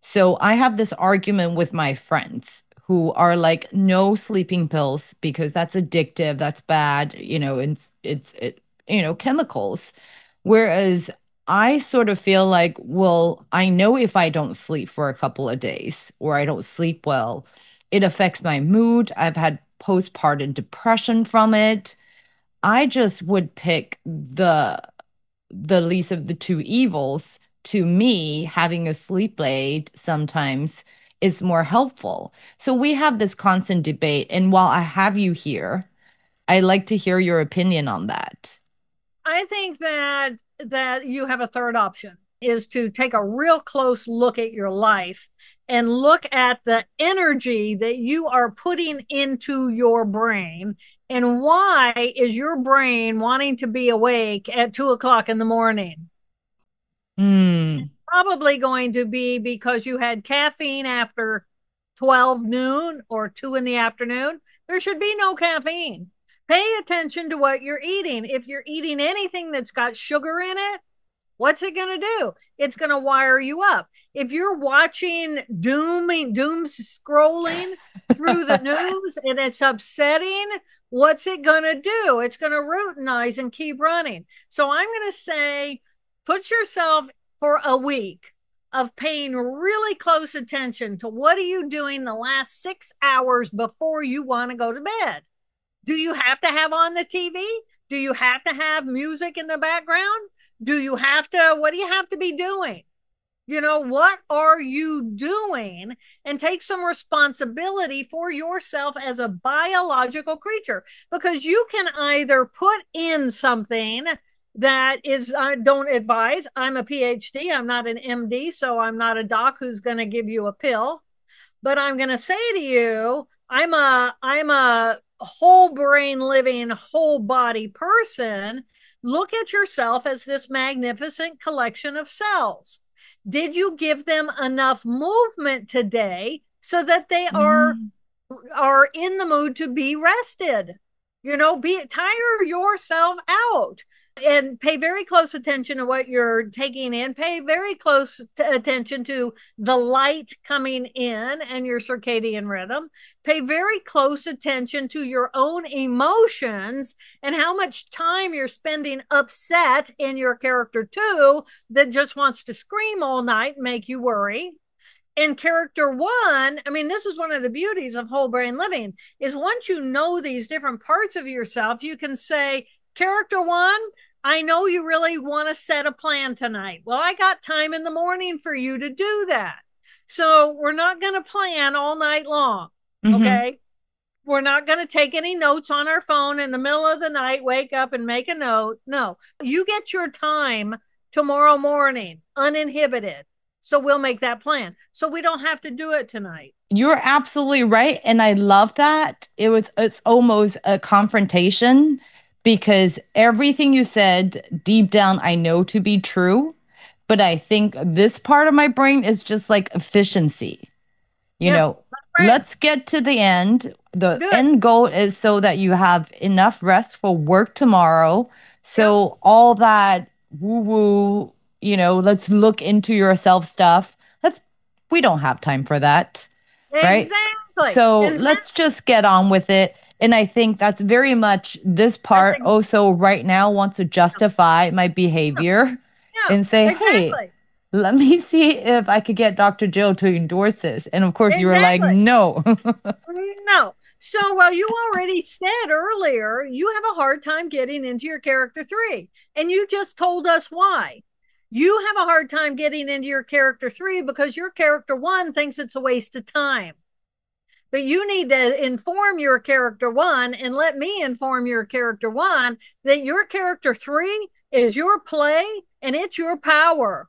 So I have this argument with my friends who are like, no sleeping pills because that's addictive, that's bad, you know, and it's you know, chemicals. Whereas I sort of feel like, well, I know if I don't sleep for a couple of days or I don't sleep well, It affects my mood. I've had postpartum depression from it. I just would pick the least of the two evils. To me, having a sleep aid sometimes is more helpful. So we have this constant debate. And while I have you here, I'd like to hear your opinion on that. I think that you have a third option, is to take a real close look at your life and look at the energy that you are putting into your brain, and why is your brain wanting to be awake at 2 o'clock in the morning? Probably going to be because you had caffeine after 12 noon or 2 in the afternoon. There should be no caffeine. Pay attention to what you're eating. If you're eating anything that's got sugar in it, what's it going to do? It's going to wire you up. If you're watching doom scrolling through the news and it's upsetting, what's it going to do? It's going to routinize and keep running. So I'm going to say, put yourself for a week of paying really close attention to what are you doing the last 6 hours before you want to go to bed. Do you have to have on the TV? Do you have to have music in the background? What do you have to be doing? What are you doing? And take some responsibility for yourself as a biological creature, because you can either put in something that is, I don't advise. I'm a PhD. I'm not an MD, so I'm not a doc who's going to give you a pill. But I'm going to say to you, I'm a whole brain living, whole body person. Look at yourself as this magnificent collection of cells. Did you give them enough movement today so that they are in the mood to be rested? Tire yourself out. And pay very close attention to what you're taking in. Pay very close attention to the light coming in and your circadian rhythm. Pay very close attention to your own emotions and how much time you're spending upset in your character 2 that just wants to scream all night and make you worry. And character 1, this is one of the beauties of whole brain living, is once you know these different parts of yourself, you can say, character 1, I know you really want to set a plan tonight. Well, I got time in the morning for you to do that. So we're not going to plan all night long. Okay. We're not going to take any notes on our phone in the middle of the night, wake up and make a note. No, you get your time tomorrow morning, uninhibited. So we'll make that plan. So we don't have to do it tonight. You're absolutely right. And I love that. It's almost a confrontation, because everything you said deep down, I know to be true. But I think this part of my brain is just like efficiency. Let's get to the end. The end goal is so that you have enough rest for work tomorrow. So all that woo-woo, let's look into yourself stuff. We don't have time for that. Right? Exactly. So let's just get on with it. And I think that's very much this part also right now wants to justify my behavior and say, hey, let me see if I could get Dr. Jill to endorse this. And of course, you were like, no. No. So, well, you already said earlier, you have a hard time getting into your character 3. And you just told us why. You have a hard time getting into your character 3 because your character 1 thinks it's a waste of time. But you need to inform your character 1 and let me inform your character 1 that your character 3 is your play and it's your power.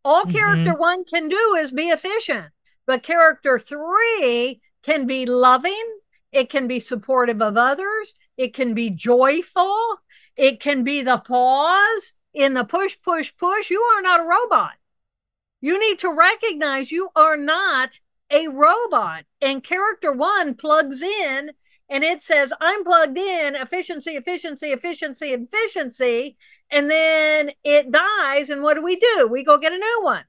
All character 1 can do is be efficient, but character 3 can be loving. It can be supportive of others. It can be joyful. It can be the pause in the push, push, push. You are not a robot. You need to recognize you are not a robot, and character 1 plugs in and it says, I'm plugged in, efficiency, efficiency, efficiency, efficiency. And then it dies. And what do? We go get a new one,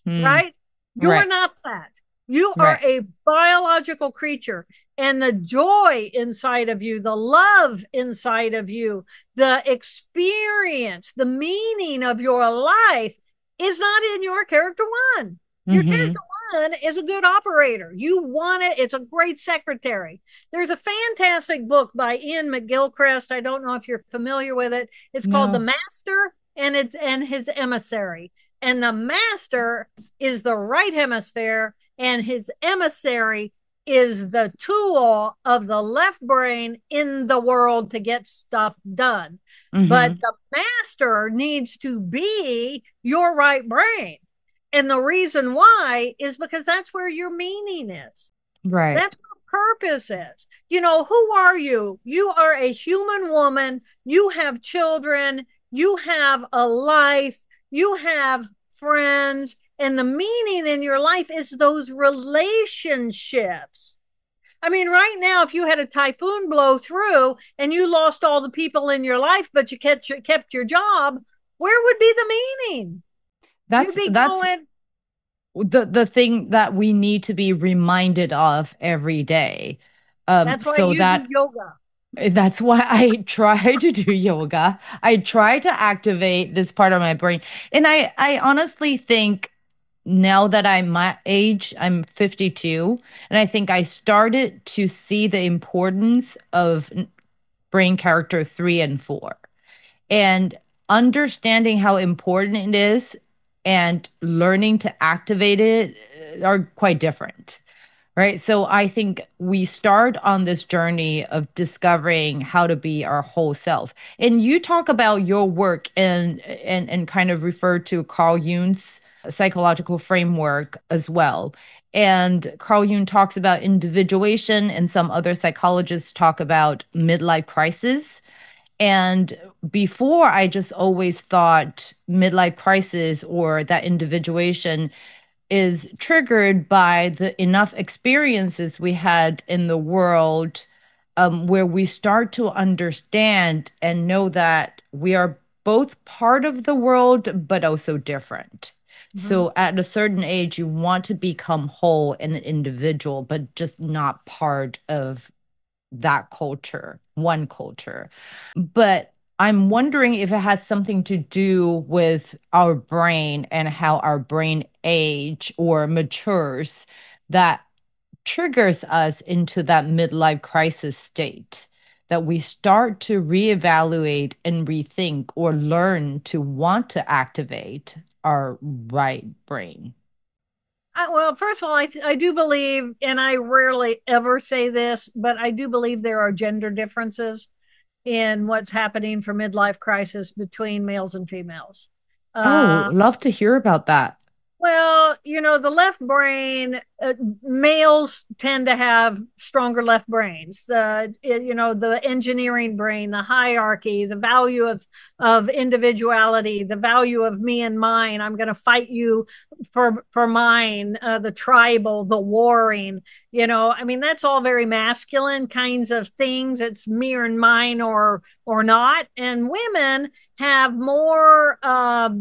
right? You are not that. You are a biological creature, and the joy inside of you, the love inside of you, the experience, the meaning of your life is not in your character 1. Your character son is a good operator. You want it. It's a great secretary. There's a fantastic book by Ian McGilchrist. I don't know if you're familiar with it. It's called The Master and His Emissary. And the master is the right hemisphere, and his emissary is the tool of the left brain in the world to get stuff done. Mm-hmm. But the master needs to be your right brain. And the reason why is because that's where your meaning is. Right. That's what purpose is. You know, who are you? You are a human woman. You have children. You have a life. You have friends. And the meaning in your life is those relationships. I mean, right now, if you had a typhoon blow through and you lost all the people in your life, but you kept your job, where would be the meaning? That's the thing that we need to be reminded of every day. That's why you do yoga. That's why I try to do yoga. I try to activate this part of my brain. And I honestly think now that I'm my age, I'm 52, and I think I started to see the importance of brain character 3 and 4. And understanding how important it is and learning to activate it are quite different. Right. So I think we start on this journey of discovering how to be our whole self. And you talk about your work and kind of refer to Carl Jung's psychological framework as well. And Carl Jung talks about individuation, and some other psychologists talk about midlife crisis. And before, I just always thought midlife crisis or that individuation is triggered by the enough experiences we had in the world, where we start to understand and know that we are both part of the world, but also different. Mm-hmm. So at a certain age, you want to become whole and an individual, but just not part of that culture, one culture. But I'm wondering if it has something to do with our brain and how our brain age or matures that triggers us into that midlife crisis state, that we start to reevaluate and rethink or learn to want to activate our right brain. Well, first of all, I do believe, and I rarely ever say this, but I do believe there are gender differences in what's happening for midlife crisis between males and females. Love to hear about that. Well, you know, the left brain, males tend to have stronger left brains. You know, the engineering brain, the hierarchy, the value of individuality, the value of me and mine. I'm going to fight you for mine. The tribal, the warring. You know, I mean, that's all very masculine kinds of things. It's me and mine or not. And women have more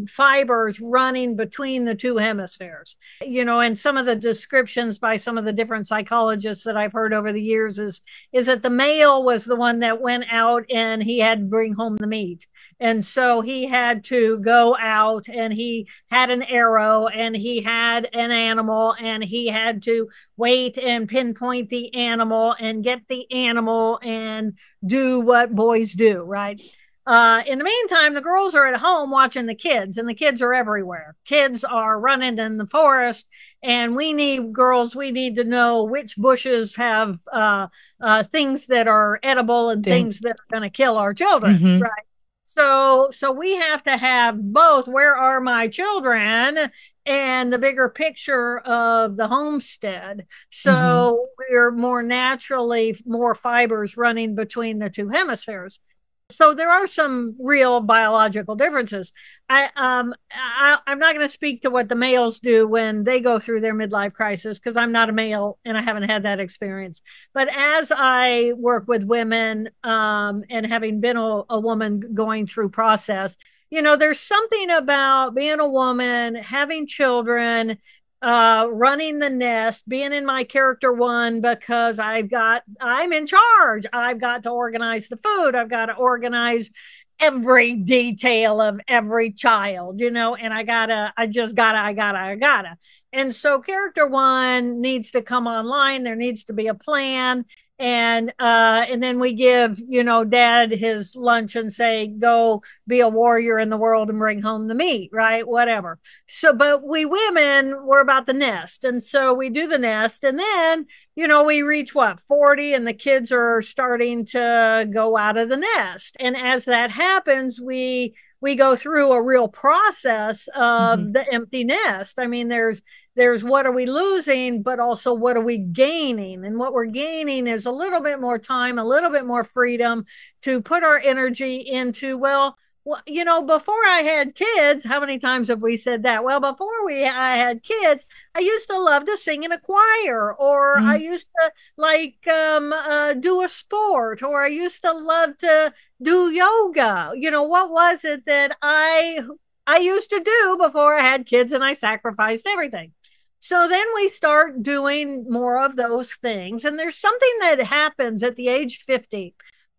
fibers running between the two hemispheres. You know, and some of the descriptions by some of the different psychologists that I've heard over the years is that the male was the one that went out and he had to bring home the meat. And so he had to go out and he had an arrow and he had an animal and he had to wait and pinpoint the animal and get the animal and do what boys do, right? In the meantime, the girls are at home watching the kids, and the kids are everywhere. Kids are running in the forest, and we need to know which bushes have things that are edible and things that are going to kill our children, mm-hmm. right? So we have to have both. Where are my children? And the bigger picture of the homestead. So mm-hmm. we're more naturally more fibers running between the two hemispheres. So there are some real biological differences. I'm not going to speak to what the males do when they go through their midlife crisis, because I'm not a male and I haven't had that experience. But as I work with women, and having been a woman going through process, you know, there's something about being a woman, having children, running the nest, being in my character 1, because I'm in charge. I've got to organize the food. I've got to organize every detail of every child, and I gotta. And so character one needs to come online. There needs to be a plan. And then we give, dad his lunch and say, go be a warrior in the world and bring home the meat, right? Whatever. So, but we women, we're about the nest. And so we do the nest. And then, we reach 40, and the kids are starting to go out of the nest. And as that happens, we go through a real process of the empty nest. I mean, there's what are we losing, but also what are we gaining? And what we're gaining is a little bit more time, a little bit more freedom to put our energy into, before I had kids, how many times have we said that? Well, before I had kids, I used to love to sing in a choir, or I used to do a sport, or I used to love to do yoga. What was it that I used to do before I had kids, and I sacrificed everything? So then we start doing more of those things. And there's something that happens at the age 50.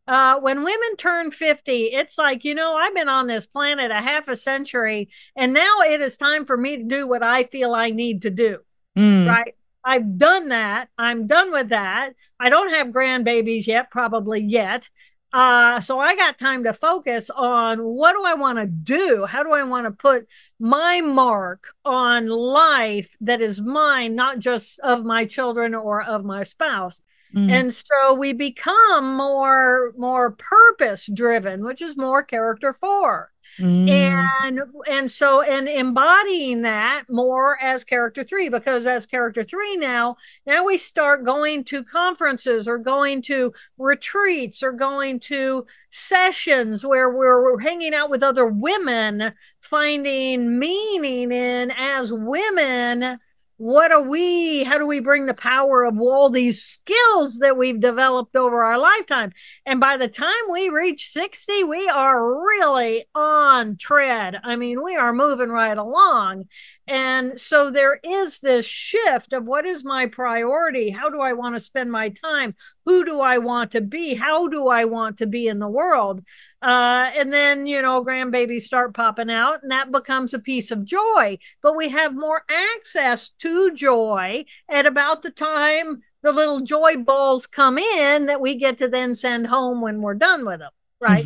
When women turn 50, it's like, I've been on this planet a half a century, and now it is time for me to do what I feel I need to do. Right? I've done that. I'm done with that. I don't have grandbabies yet, probably yet. So I got time to focus on what do I want to do? How do I want to put my mark on life that is mine, not just of my children or of my spouse? And so we become more purpose driven, which is more character 4. And so embodying that more as character 3, because as character 3 now we start going to conferences, or going to retreats, or going to sessions where we're hanging out with other women, finding meaning in, as women, how do we bring the power of all these skills that we've developed over our lifetime? And by the time we reach 60, we are really on tread. I mean, we are moving right along. And so there is this shift of, what is my priority? How do I want to spend my time? Who do I want to be? How do I want to be in the world? And then, grandbabies start popping out, and that becomes a piece of joy. But we have more access to joy at about the time the little joy balls come in, that we get to then send home when we're done with them. Right.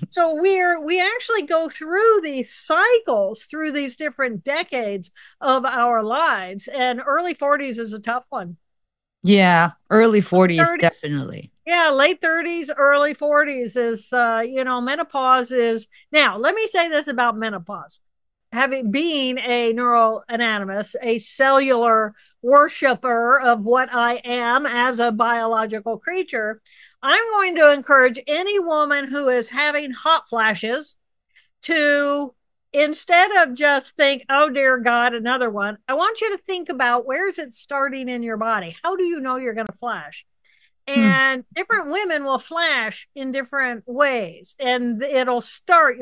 So we actually go through these cycles, through these different decades of our lives. And early 40s is a tough one. Yeah. Early 40s, definitely. Yeah. Late 30s, early 40s is, menopause is. Now, let me say this about menopause. Being a neuroanatomist, a cellular worshiper of what I am as a biological creature, I'm going to encourage any woman who is having hot flashes to, instead of just think, oh, dear God, another one, I want you to think about, where is it starting in your body? How do you know you're going to flash? And different women will flash in different ways, and you'll start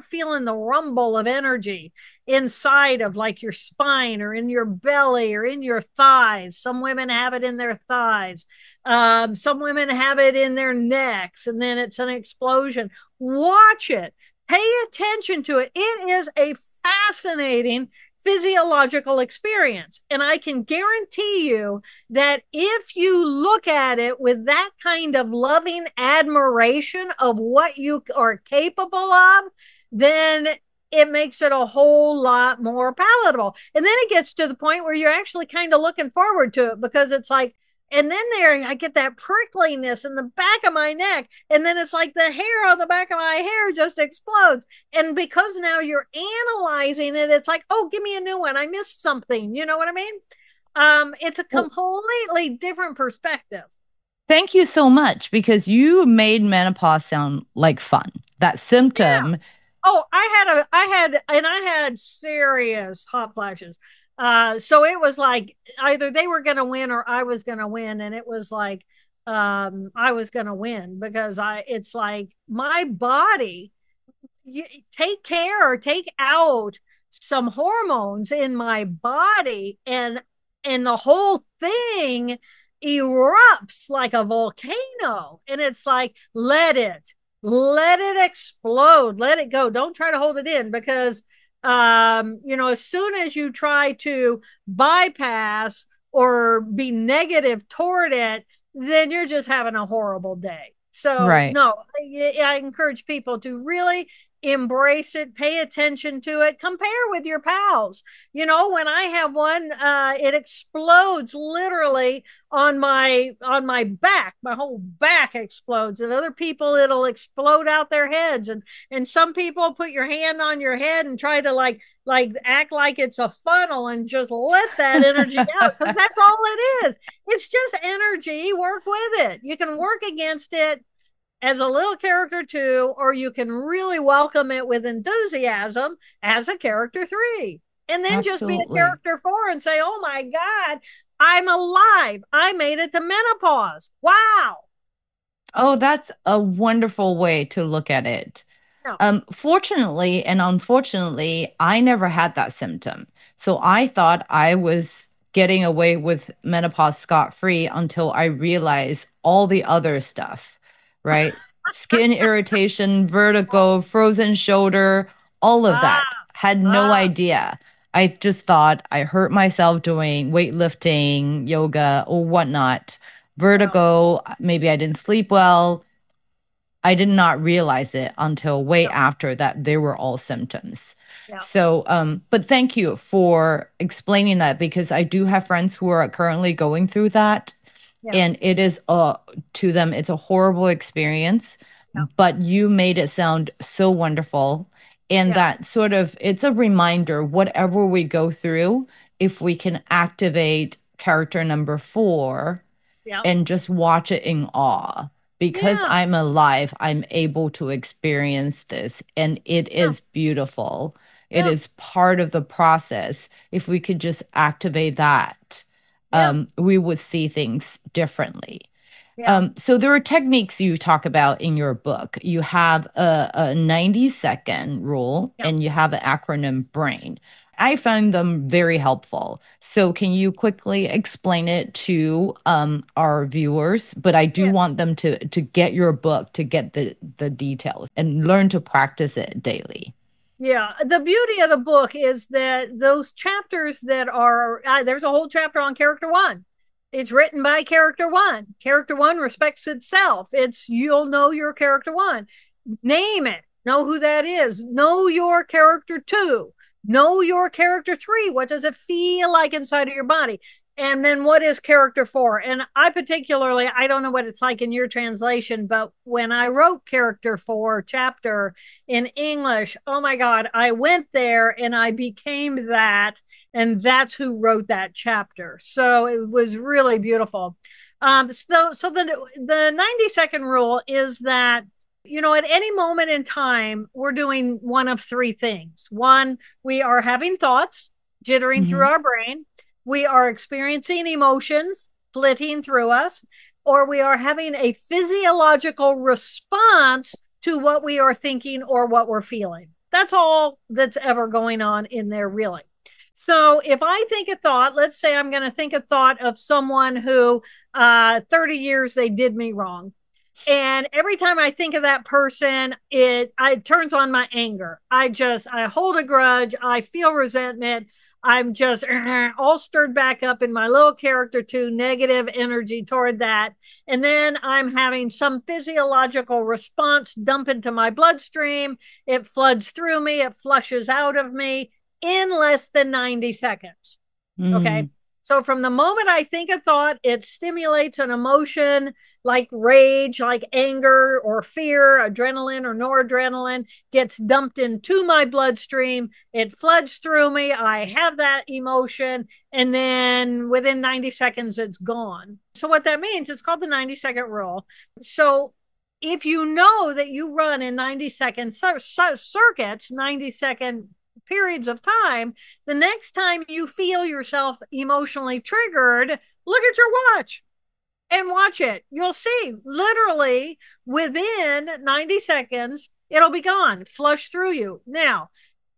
feeling the rumble of energy inside of, like, your spine, or in your belly, or in your thighs. Some women have it in their thighs. Some women have it in their necks, and then it's an explosion. Watch it. Pay attention to it. It is a fascinating physiological experience. And I can guarantee you that if you look at it with that kind of loving admiration of what you are capable of, then it makes it a whole lot more palatable. And then it gets to the point where you're actually kind of looking forward to it, because it's like, and then I get that prickliness in the back of my neck. And then it's like the hair on the back of my hair just explodes. And because now you're analyzing it, it's like, oh, give me a new one. I missed something. You know what I mean? It's a completely different perspective. Thank you so much, because you made menopause sound like fun. That symptom. Yeah. Oh, I had serious hot flashes. So it was like either they were going to win or I was going to win. And it was like, I was going to win, because it's like my body, take care, or take out some hormones in my body, and the whole thing erupts like a volcano. And it's like, let it. let it explode, let it go. Don't try to hold it in, because as soon as you try to bypass or be negative toward it, then you're just having a horrible day. So Right. no, I encourage people to really embrace it, pay attention to it, compare with your pals. When I have one, it explodes literally on my back. My whole back explodes, and other people, it'll explode out their heads. And some people put your hand on your head and try to like act like it's a funnel and just let that energy out, because that's all it is. It's just energy. Work with it. You can work against it as a little character 2, or you can really welcome it with enthusiasm as a character 3. And then just be a Absolutely. character 4 and say, oh my God, I'm alive. I made it to menopause. Wow. Oh, that's a wonderful way to look at it. Yeah. Fortunately and unfortunately, I never had that symptom. So I thought I was getting away with menopause scot-free until I realized all the other stuff, right? Skin irritation, vertigo, frozen shoulder, all of Ah, that. Had no ah, idea. I just thought I hurt myself doing weightlifting, yoga, or whatnot. yeah, Vertigo, maybe I didn't sleep well. I did not realize it until way yeah, after that they were all symptoms. yeah, So, but thank you for explaining that, because I do have friends who are currently going through that, yeah, and it is to them it's a horrible experience, yeah, but you made it sound so wonderful, and yeah, that sort of it's a reminder whatever we go through, if we can activate character number 4 yeah, and just watch it in awe. Because yeah, I'm alive, I'm able to experience this, and it yeah, is beautiful. It yeah, is part of the process. If we could just activate that, yeah, we would see things differently. yeah, So there are techniques you talk about in your book. You have a 90-second rule, yeah, and you have an acronym BRAIN. I find them very helpful. So can you quickly explain it to our viewers? But I do yeah. want them to get your book, to get the details and learn to practice it daily. Yeah, the beauty of the book is that those chapters that are there's a whole chapter on character 1. It's written by character 1. Character 1 respects itself. It's you'll know your character 1. Name it. Know who that is. Know your character 2. Know your character 3. What does it feel like inside of your body? And then what is character 4? And I particularly, I don't know what it's like in your translation, but when I wrote character 4 chapter in English, oh my God, I went there and I became that. And that's who wrote that chapter. So it was really beautiful. So the 90-second rule is that at any moment in time, we're doing one of 3 things. One, we are having thoughts jittering through Mhm. our brain. We are experiencing emotions flitting through us, or we are having a physiological response to what we are thinking or what we're feeling. That's all that's ever going on in there, really. So if I think a thought, let's say I'm going to think a thought of someone who 30 years they did me wrong. And every time I think of that person, it turns on my anger. I hold a grudge. I feel resentment. I'm just all stirred back up in my little character 2, negative energy toward that. And then I'm having some physiological response dump into my bloodstream. It floods through me. It flushes out of me in less than 90 seconds. Okay. Mm. So from the moment I think a thought, it stimulates an emotion like rage, like anger or fear, adrenaline or noradrenaline gets dumped into my bloodstream. It floods through me. I have that emotion. And then within 90 seconds, it's gone. So what that means, it's called the 90-second rule. So if you know that you run in 90-second circuits, 90-second periods of time, the next time you feel yourself emotionally triggered, look at your watch and watch it. You'll see literally within 90 seconds, it'll be gone, flush through you. Now,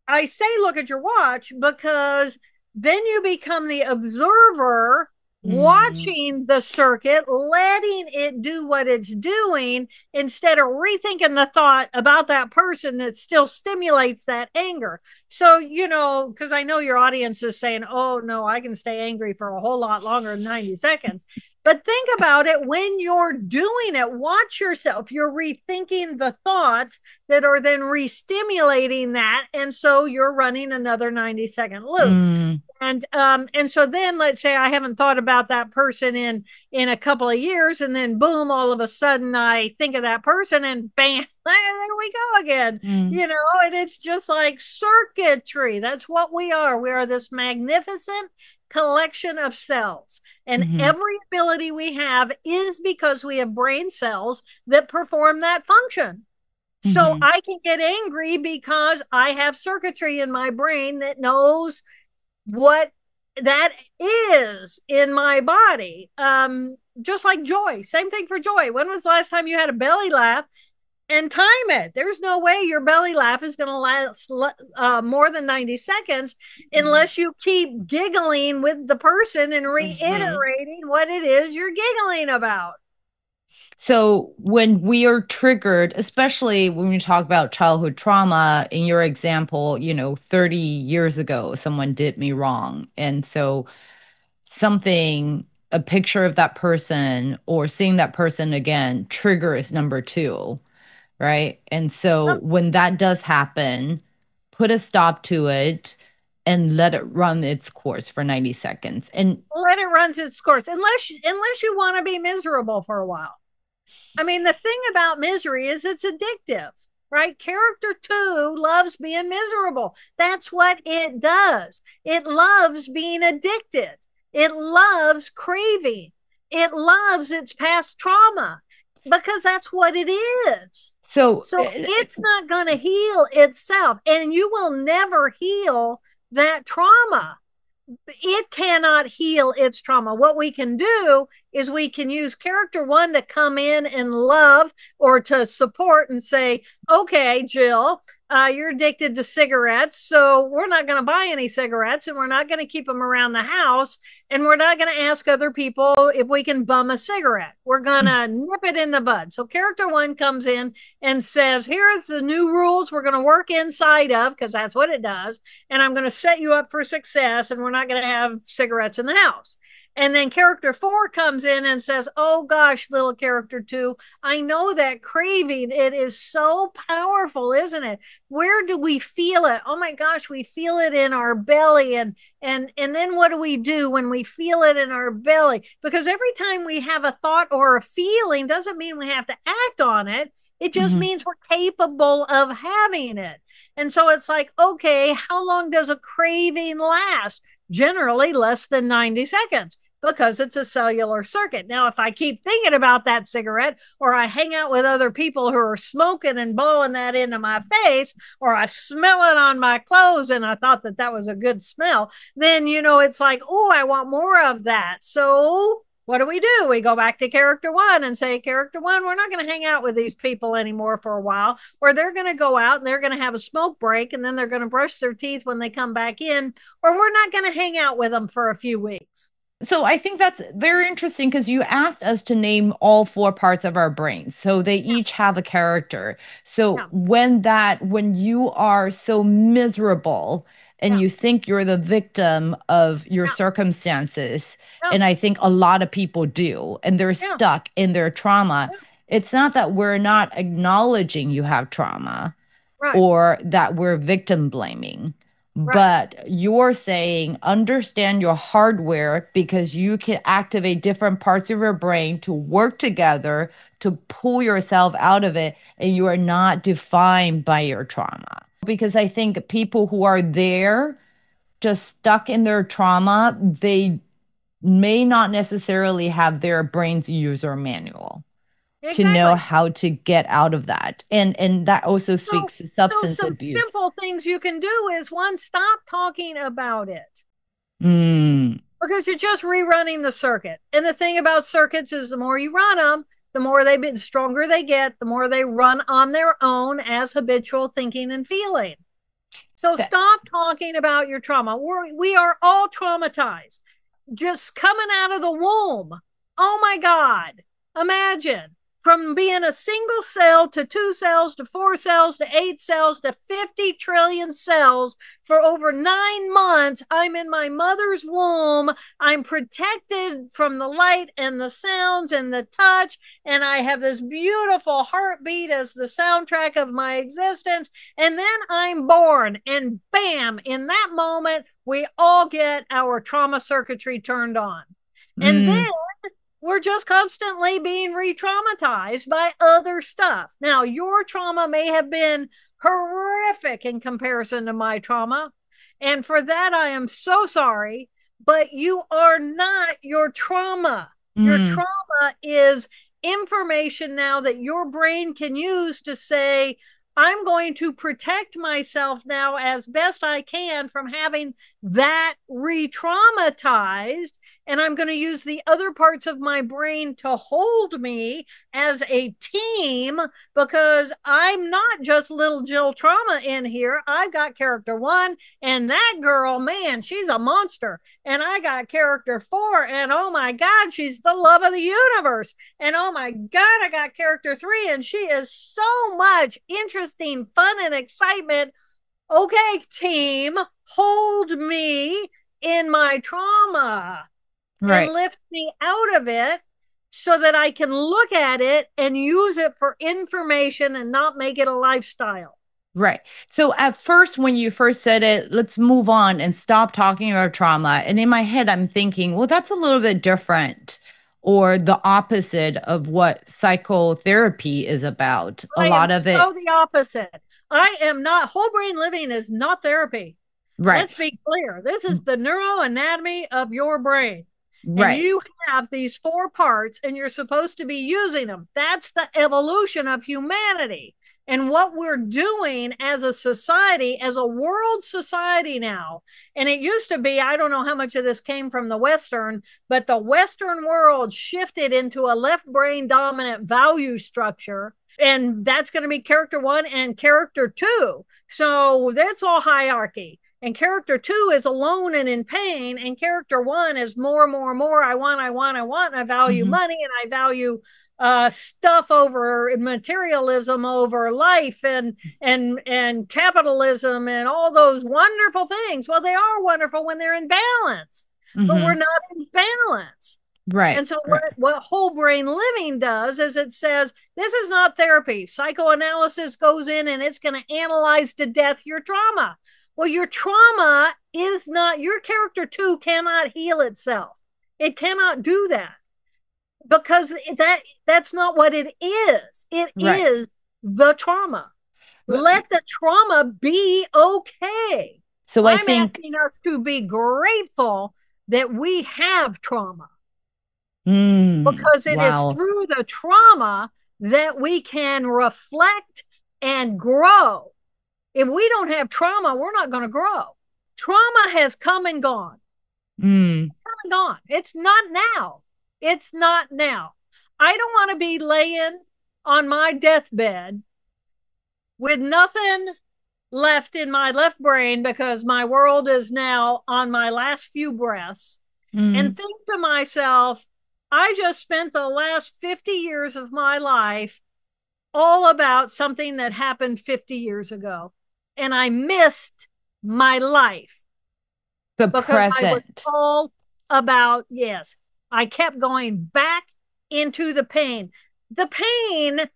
I say look at your watch because then you become the observer Mm. watching the circuit, letting it do what it's doing instead of rethinking the thought about that person that still stimulates that anger. So, because I know your audience is saying, oh, no, I can stay angry for a whole lot longer than 90 seconds. But think about it when you're doing it. Watch yourself. You're rethinking the thoughts that are then re-stimulating that. And so you're running another 90-second loop. Mm. And so then let's say I haven't thought about that person in a couple of years, and then boom, all of a sudden I think of that person and bam, there we go again. And it's just like circuitry. That's what we are. We are this magnificent collection of cells, and every ability we have is because we have brain cells that perform that function. So I can get angry because I have circuitry in my brain that knows what that is in my body. Just like joy, same thing for joy. When was the last time you had a belly laugh? And time it. There's no way your belly laugh is going to last more than 90 seconds unless you keep giggling with the person and reiterating what it is you're giggling about. So when we are triggered, especially when we talk about childhood trauma, in your example, 30 years ago, someone did me wrong. And so a picture of that person or seeing that person again triggers number two, right? And so when that does happen, put a stop to it and let it run its course for 90 seconds. And let it run its course, unless you want to be miserable for a while. I mean, the thing about misery is it's addictive, right? Character 2 loves being miserable. That's what it does. It loves being addicted. It loves craving. It loves its past trauma because that's what it is. So it's not going to heal itself, and you will never heal that trauma. It cannot heal its trauma. What we can do is we can use character 1 to come in and love or to support and say, okay, Jill, you're addicted to cigarettes, so we're not going to buy any cigarettes, and we're not going to keep them around the house, and we're not going to ask other people if we can bum a cigarette. We're going to nip it in the bud. So character 1 comes in and says, here's the new rules we're going to work inside of, because that's what it does, and I'm going to set you up for success, and we're not going to have cigarettes in the house. And then character 4 comes in and says, oh gosh, little character 2, I know that craving. It is so powerful, isn't it? Where do we feel it? Oh my gosh, we feel it in our belly. And then what do we do when we feel it in our belly? Because every time we have a thought or a feeling doesn't mean we have to act on it. It just means we're capable of having it. And so it's like, okay, how long does a craving last? Generally less than 90 seconds because it's a cellular circuit. Now, if I keep thinking about that cigarette, or I hang out with other people who are smoking and blowing that into my face, or I smell it on my clothes and I thought that was a good smell, then, it's like, oh, I want more of that. So what do? We go back to character 1 and say, character 1, we're not going to hang out with these people anymore for a while, or they're going to go out and they're going to have a smoke break, and then they're going to brush their teeth when they come back in, or we're not going to hang out with them for a few weeks. So I think that's very interesting because you asked us to name all 4 parts of our brain. So they each have a character. So when you are so miserable and you think you're the victim of your circumstances, and I think a lot of people do, and they're stuck in their trauma, it's not that we're not acknowledging you have trauma or that we're victim blaming. But you're saying understand your hardware because you can activate different parts of your brain to work together to pull yourself out of it, and you are not defined by your trauma. Because I think people who are there just stuck in their trauma, they may not necessarily have their brain's user manual. Exactly. To know how to get out of that. And that also speaks to substance abuse. Simple things you can do is, 1, stop talking about it. Because you're just rerunning the circuit. And the thing about circuits is the more you run them, the stronger they get, the more they run on their own as habitual thinking and feeling. So stop talking about your trauma. We are all traumatized. just coming out of the womb. Oh my God. Imagine from being a single cell to 2 cells to 4 cells to 8 cells to 50 trillion cells for over 9 months. I'm in my mother's womb. I'm protected from the light and the sounds and the touch. And I have this beautiful heartbeat as the soundtrack of my existence. And then I'm born, and bam, in that moment, we all get our trauma circuitry turned on. And then we're just constantly being re-traumatized by other stuff. Now, your trauma may have been horrific in comparison to my trauma. And for that, I am so sorry. But you are not your trauma. Your trauma is information now that your brain can use to say, I'm going to protect myself now as best I can from having that re-traumatized. And I'm going to use the other parts of my brain to hold me as a team, because I'm not just little Jill Trauma in here. I've got character 1, and that girl, man, she's a monster. And I got character 4, and oh my God, she's the love of the universe. And oh my God, I got character 3, and she is so much interesting fun and excitement. Okay, team, hold me in my trauma. Right. And lift me out of it so that I can look at it and use it for information and not make it a lifestyle. Right. So at first, when you first said it, let's move on and stop talking about trauma. And in my head, I'm thinking, well, that's a little bit different, or the opposite of what psychotherapy is about. A lot of it. So the opposite. I am not, whole brain living is not therapy. Right. Let's be clear. This is the neuroanatomy of your brain. Right. And you have these 4 parts, and you're supposed to be using them. That's the evolution of humanity. And what we're doing as a society, as a world society now, and it used to be, I don't know how much of this came from the Western, but the Western world shifted into a left brain dominant value structure. And that's going to be character 1 and character 2. So that's all hierarchy. And character 2 is alone and in pain. And character 1 is more. I want. And I value money, and I value stuff over materialism, over life, and capitalism, and all those wonderful things. Well, they are wonderful when they're in balance, but we're not in balance. Right. And so what whole brain living does is it says, this is not therapy. Psychoanalysis goes in and it's going to analyze to death your trauma. Well, your trauma is not, your character 2 cannot heal itself. It cannot do that, because that's not what it is. It is the trauma. Let the trauma be okay. So I'm asking us to be grateful that we have trauma, because it is through the trauma that we can reflect and grow. If we don't have trauma, we're not going to grow. Trauma has come and gone. Come and gone. It's not now. It's not now. I don't want to be laying on my deathbed with nothing left in my left brain, because my world is now on my last few breaths, and think to myself, I just spent the last 50 years of my life all about something that happened 50 years ago. And I missed my life. The present. I was all about, yes, I kept going back into the pain. The pain,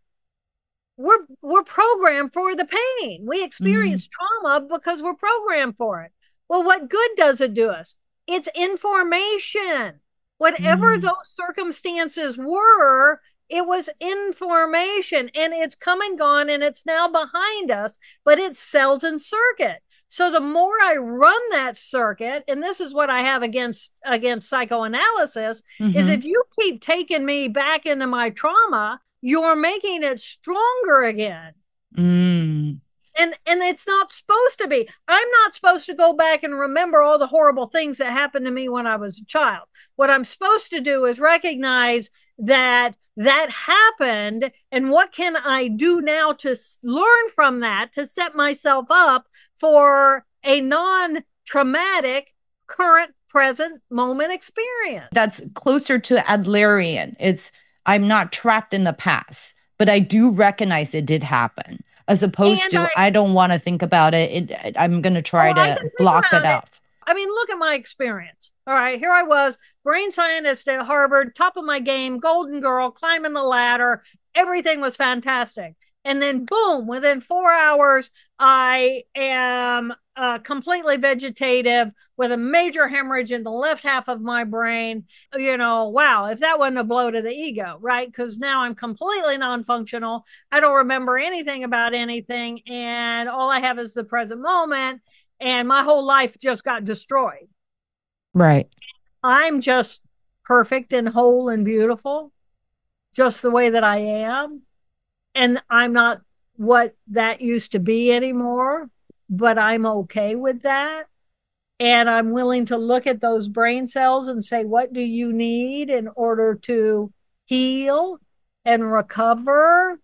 we're programmed for the pain. We experience trauma because we're programmed for it. Well, what good does it do us? It's information. Whatever those circumstances were, it was information, and it's come and gone, and it's now behind us, but it's cells and circuit. So the more I run that circuit, and this is what I have against psychoanalysis, is if you keep taking me back into my trauma, you're making it stronger again. And it's not supposed to be. I'm not supposed to go back and remember all the horrible things that happened to me when I was a child. What I'm supposed to do is recognize that happened, and what can I do now to learn from that, to set myself up for a non-traumatic current present moment experience. That's closer to Adlerian. I'm not trapped in the past, but I do recognize it did happen, as opposed to I don't want to think about it. I'm going to try to block it out. I mean, look at my experience. All right, here I was, brain scientist at Harvard, top of my game, golden girl, climbing the ladder. Everything was fantastic. And then boom, within 4 hours, I am completely vegetative with a major hemorrhage in the left half of my brain. Wow, if that wasn't a blow to the ego, right? Because now I'm completely non-functional. I don't remember anything about anything. And all I have is the present moment. And my whole life just got destroyed. Right. I'm just perfect and whole and beautiful, just the way that I am. And I'm not what that used to be anymore, but I'm okay with that. And I'm willing to look at those brain cells and say, what do you need in order to heal and recover?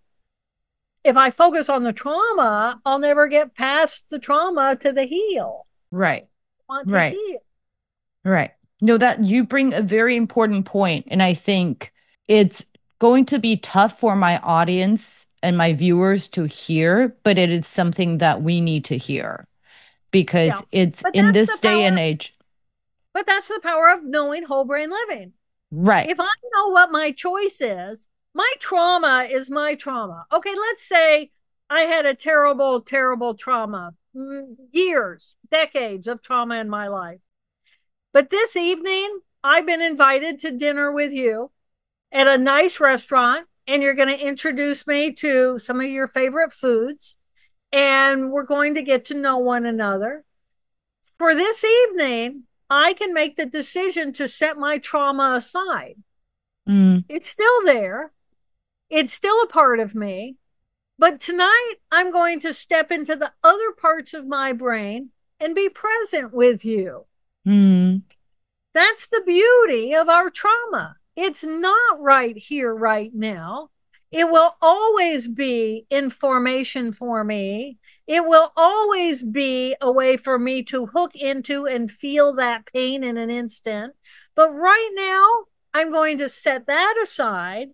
If I focus on the trauma, I'll never get past the trauma to the heal. Right. I want to heal. Right. No, that you bring a very important point. And I think it's going to be tough for my audience and my viewers to hear, but it is something that we need to hear because it's in this day and age. But that's the power of knowing whole brain living. Right. If I know what my choice is, my trauma is my trauma. Okay, let's say I had a terrible, terrible trauma, years, decades of trauma in my life. But this evening, I've been invited to dinner with you at a nice restaurant, and you're going to introduce me to some of your favorite foods, and we're going to get to know one another. For this evening, I can make the decision to set my trauma aside. It's still there. It's still a part of me. But tonight, I'm going to step into the other parts of my brain and be present with you. That's the beauty of our trauma. It's not right here, right now. It will always be information for me. It will always be a way for me to hook into and feel that pain in an instant. But right now, I'm going to set that aside,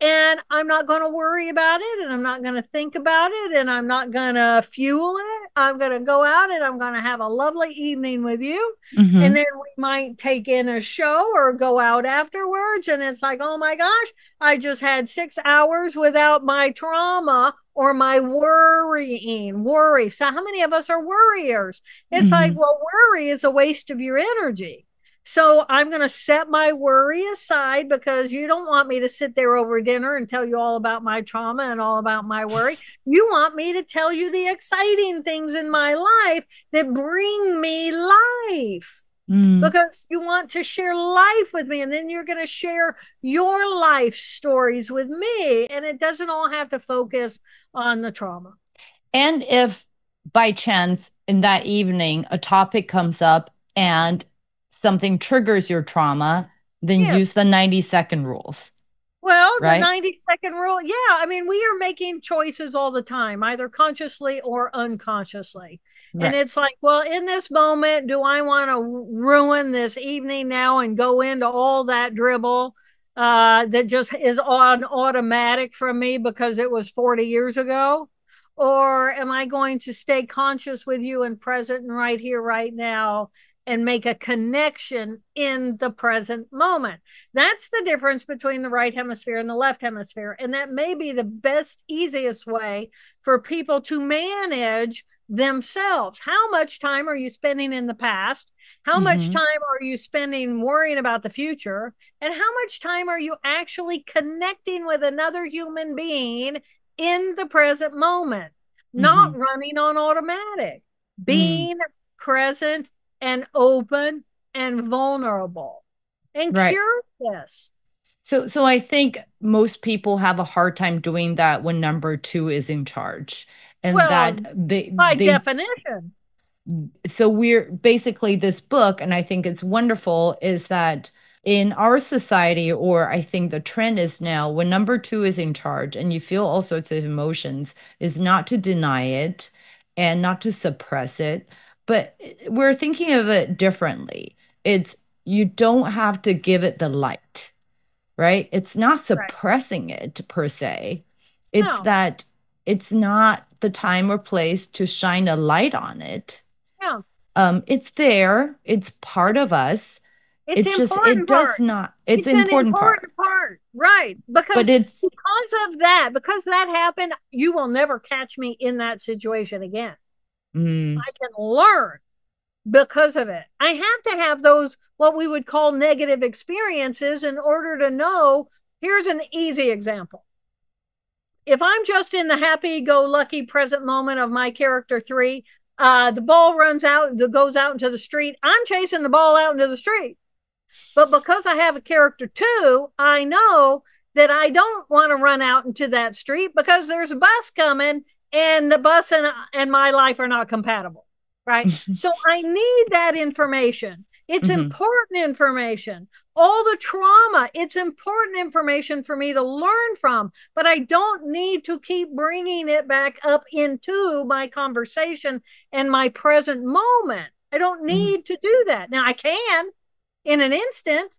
and I'm not going to worry about it, and I'm not going to think about it, and I'm not going to fuel it. I'm going to go out and I'm going to have a lovely evening with you. And then we might take in a show or go out afterwards. And it's like, oh my gosh, I just had 6 hours without my trauma or my worrying. Worry. So how many of us are worriers? It's like, well, worry is a waste of your energy. So I'm going to set my worry aside because you don't want me to sit there over dinner and tell you all about my trauma and all about my worry. You want me to tell you the exciting things in my life that bring me life. Because you want to share life with me, and then you're going to share your life stories with me, and it doesn't all have to focus on the trauma. And if by chance in that evening a topic comes up and something triggers your trauma, then use the 90-second rules. Well, right? The 90-second rule. Yeah. I mean, we are making choices all the time, either consciously or unconsciously. Right. And it's like, well, in this moment, do I want to ruin this evening now and go into all that dribble that just is on automatic from me because it was 40 years ago? Or am I going to stay conscious with you and present and right here, right now, and make a connection in the present moment? That's the difference between the right hemisphere and the left hemisphere. And that may be the best, easiest way for people to manage themselves. How much time are you spending in the past? How much time are you spending worrying about the future? And how much time are you actually connecting with another human being in the present moment? Not running on automatic, being present and open and vulnerable and curious. So I think most people have a hard time doing that when number 2 is in charge. And by definition. So we're basically, this book, and I think it's wonderful, is that in our society, or I think the trend is now, when number 2 is in charge and you feel all sorts of emotions, is not to deny it and not to suppress it, but we're thinking of it differently. It's you don't have to give it the light, right? It's not suppressing it per se. It's that it's not the time or place to shine a light on it. Yeah. It's there. It's part of us. It's an important part. Right. Because that happened, you will never catch me in that situation again. I can learn because of it. I have to have those, what we would call negative experiences, in order to know. Here's an easy example. If I'm just in the happy-go-lucky present moment of my character 3, the ball goes out into the street. I'm chasing the ball out into the street. But because I have a character 2, I know that I don't want to run out into that street because there's a bus coming, and the bus and my life are not compatible, right? So I need that information. It's important information. All the trauma, it's important information for me to learn from, but I don't need to keep bringing it back up into my conversation and my present moment. I don't need to do that. Now I can in an instant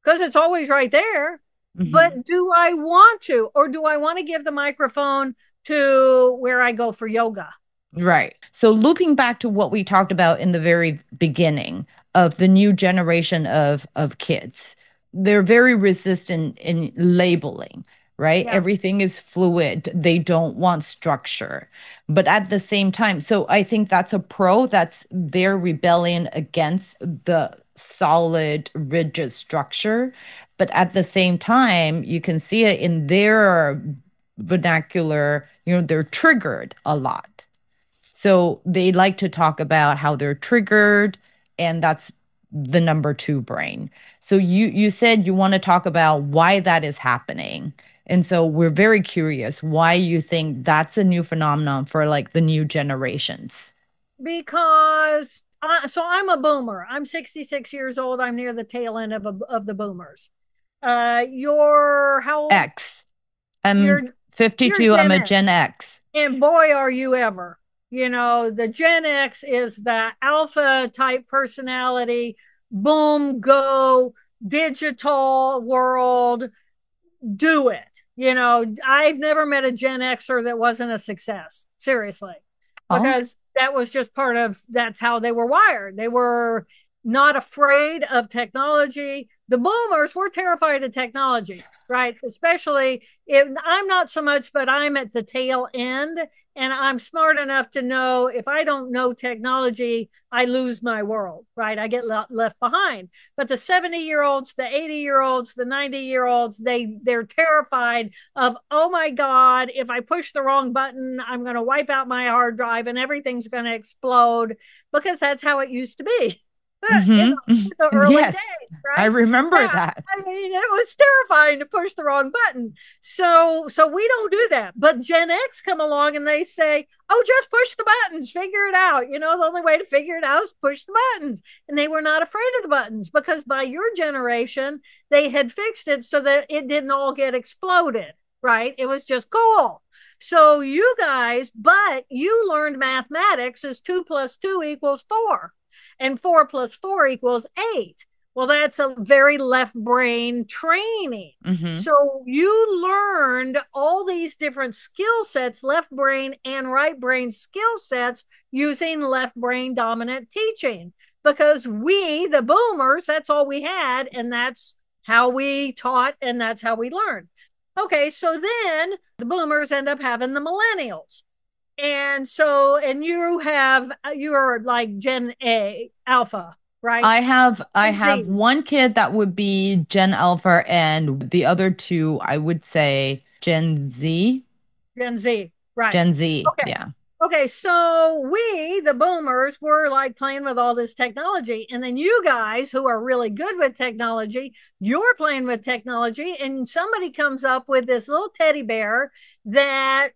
because it's always right there, but do I want to, or do I want to give the microphone to where I go for yoga? Right. So looping back to what we talked about in the very beginning of the new generation of kids, they're very resistant in labeling, right? Yeah. Everything is fluid. They don't want structure. But at the same time, so I think that's a pro. That's their rebellion against the solid, rigid structure. But at the same time, you can see it in their vernacular, they're triggered a lot. So they like to talk about how they're triggered, and that's the number 2 brain. So you said you want to talk about why that is happening. And so we're very curious why you think that's a new phenomenon for like the new generations. Because so I'm a boomer. I'm 66 years old. I'm near the tail end of the boomers. You're how old? X. I'm 52. I'm a Gen X. And boy, are you ever. The Gen X is the alpha type personality, boom, go, digital world, do it. I've never met a Gen Xer that wasn't a success, seriously, because that was just that's how they were wired. They were not afraid of technology. The boomers were terrified of technology, right? Especially I'm not so much, but I'm at the tail end. And I'm smart enough to know if I don't know technology, I lose my world, right? I get left behind. But the 70-year-olds, the 80-year-olds, the 90-year-olds, they're terrified of, oh my God, if I push the wrong button, I'm going to wipe out my hard drive and everything's going to explode, because that's how it used to be. In the early days, right? I remember that. I mean, it was terrifying to push the wrong button. So we don't do that. But Gen X come along and they say, oh, just push the buttons, figure it out. The only way to figure it out is push the buttons. And they were not afraid of the buttons, because by your generation, they had fixed it so that it didn't all get exploded, right? It was just cool. So you guys, but you learned mathematics as 2 + 2 = 4. And 4 + 4 = 8. Well, that's a very left brain training. So you learned all these different skill sets, left brain and right brain skill sets, using left brain dominant teaching, because we, the boomers, that's all we had. And that's how we taught, and that's how we learned. Okay, so then the boomers end up having the millennials. And so, and you're like Gen A alpha, right? I have one kid that would be Gen Alpha, and the other 2, I would say Gen Z. Gen Z, right. Gen Z, okay. Yeah. Okay, so we, the boomers, were like playing with all this technology. And then you guys who are really good with technology, you're playing with technology, and somebody comes up with this little teddy bear that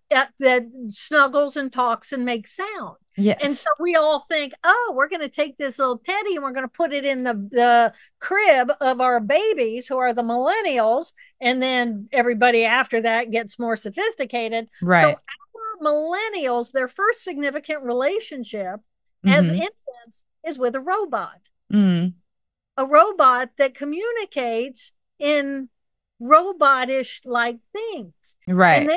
snuggles and talks and makes sound. Yes. And so we all think, oh, we're going to take this little teddy and we're going to put it in the crib of our babies, who are the millennials. And then everybody after that gets more sophisticated. Right. So millennials, their first significant relationship as infants is with a robot. Mm. A robot that communicates in robotish like things. Right.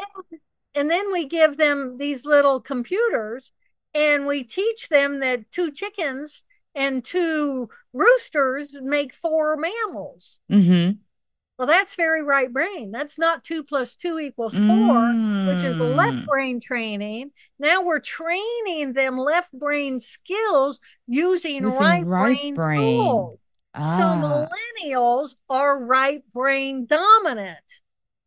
And then we give them these little computers and we teach them that 2 chickens and 2 roosters make 4 mammals. Mm-hmm. Well, that's very right brain. That's not 2 + 2 = 4, which is left brain training. Now we're training them left brain skills using right brain tools. So millennials are right brain dominant.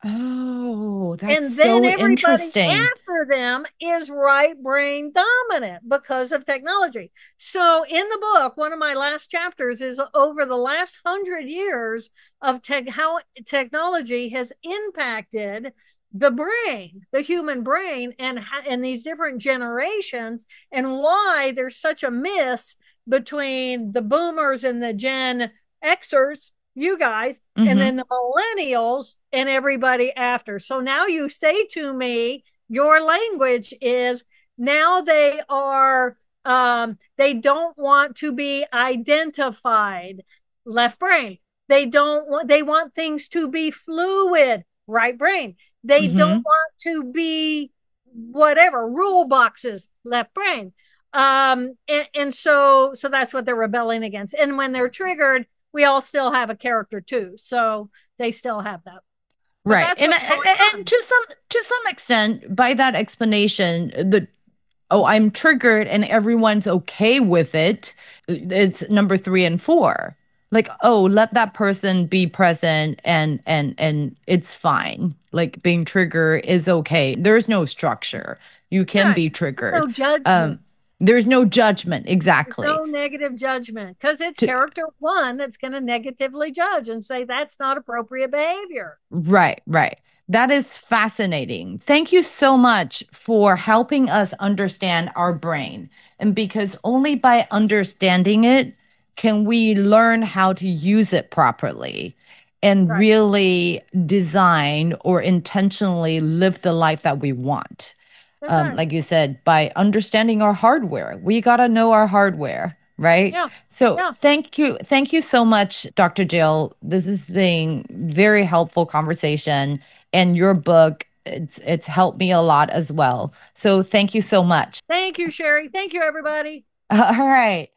Oh, that's and then so everybody interesting. after them is right brain dominant because of technology. So in the book, one of my last chapters is over the last 100 years of how technology has impacted the brain, the human brain, and these different generations, and why there's such a miss between the boomers and the Gen Xers, you guys, and then the millennials and everybody after. So now you say to me, your language is now they are, they don't want to be identified, left brain. They want things to be fluid, right brain. They don't want to be whatever, rule boxes, left brain. And so that's what they're rebelling against. And when they're triggered, we all still have a character too, so they still have that. Right. And to some extent, by that explanation, I'm triggered and everyone's okay with it. It's number 3 and 4. Like, let that person be present and it's fine. Like being triggered is okay. There's no structure. You can be triggered. No judgment. There's no judgment. Exactly. There's no negative judgment because it's character 1 that's going to negatively judge and say that's not appropriate behavior. Right. That is fascinating. Thank you so much for helping us understand our brain. And because only by understanding it can we learn how to use it properly and really design or intentionally live the life that we want. Like you said, by understanding our hardware, we got to know our hardware, right? Yeah. So thank you so much, Dr. Jill. This has been very helpful conversation, and your book, it's helped me a lot as well. So thank you so much. Thank you, Sherry. Thank you, everybody. All right.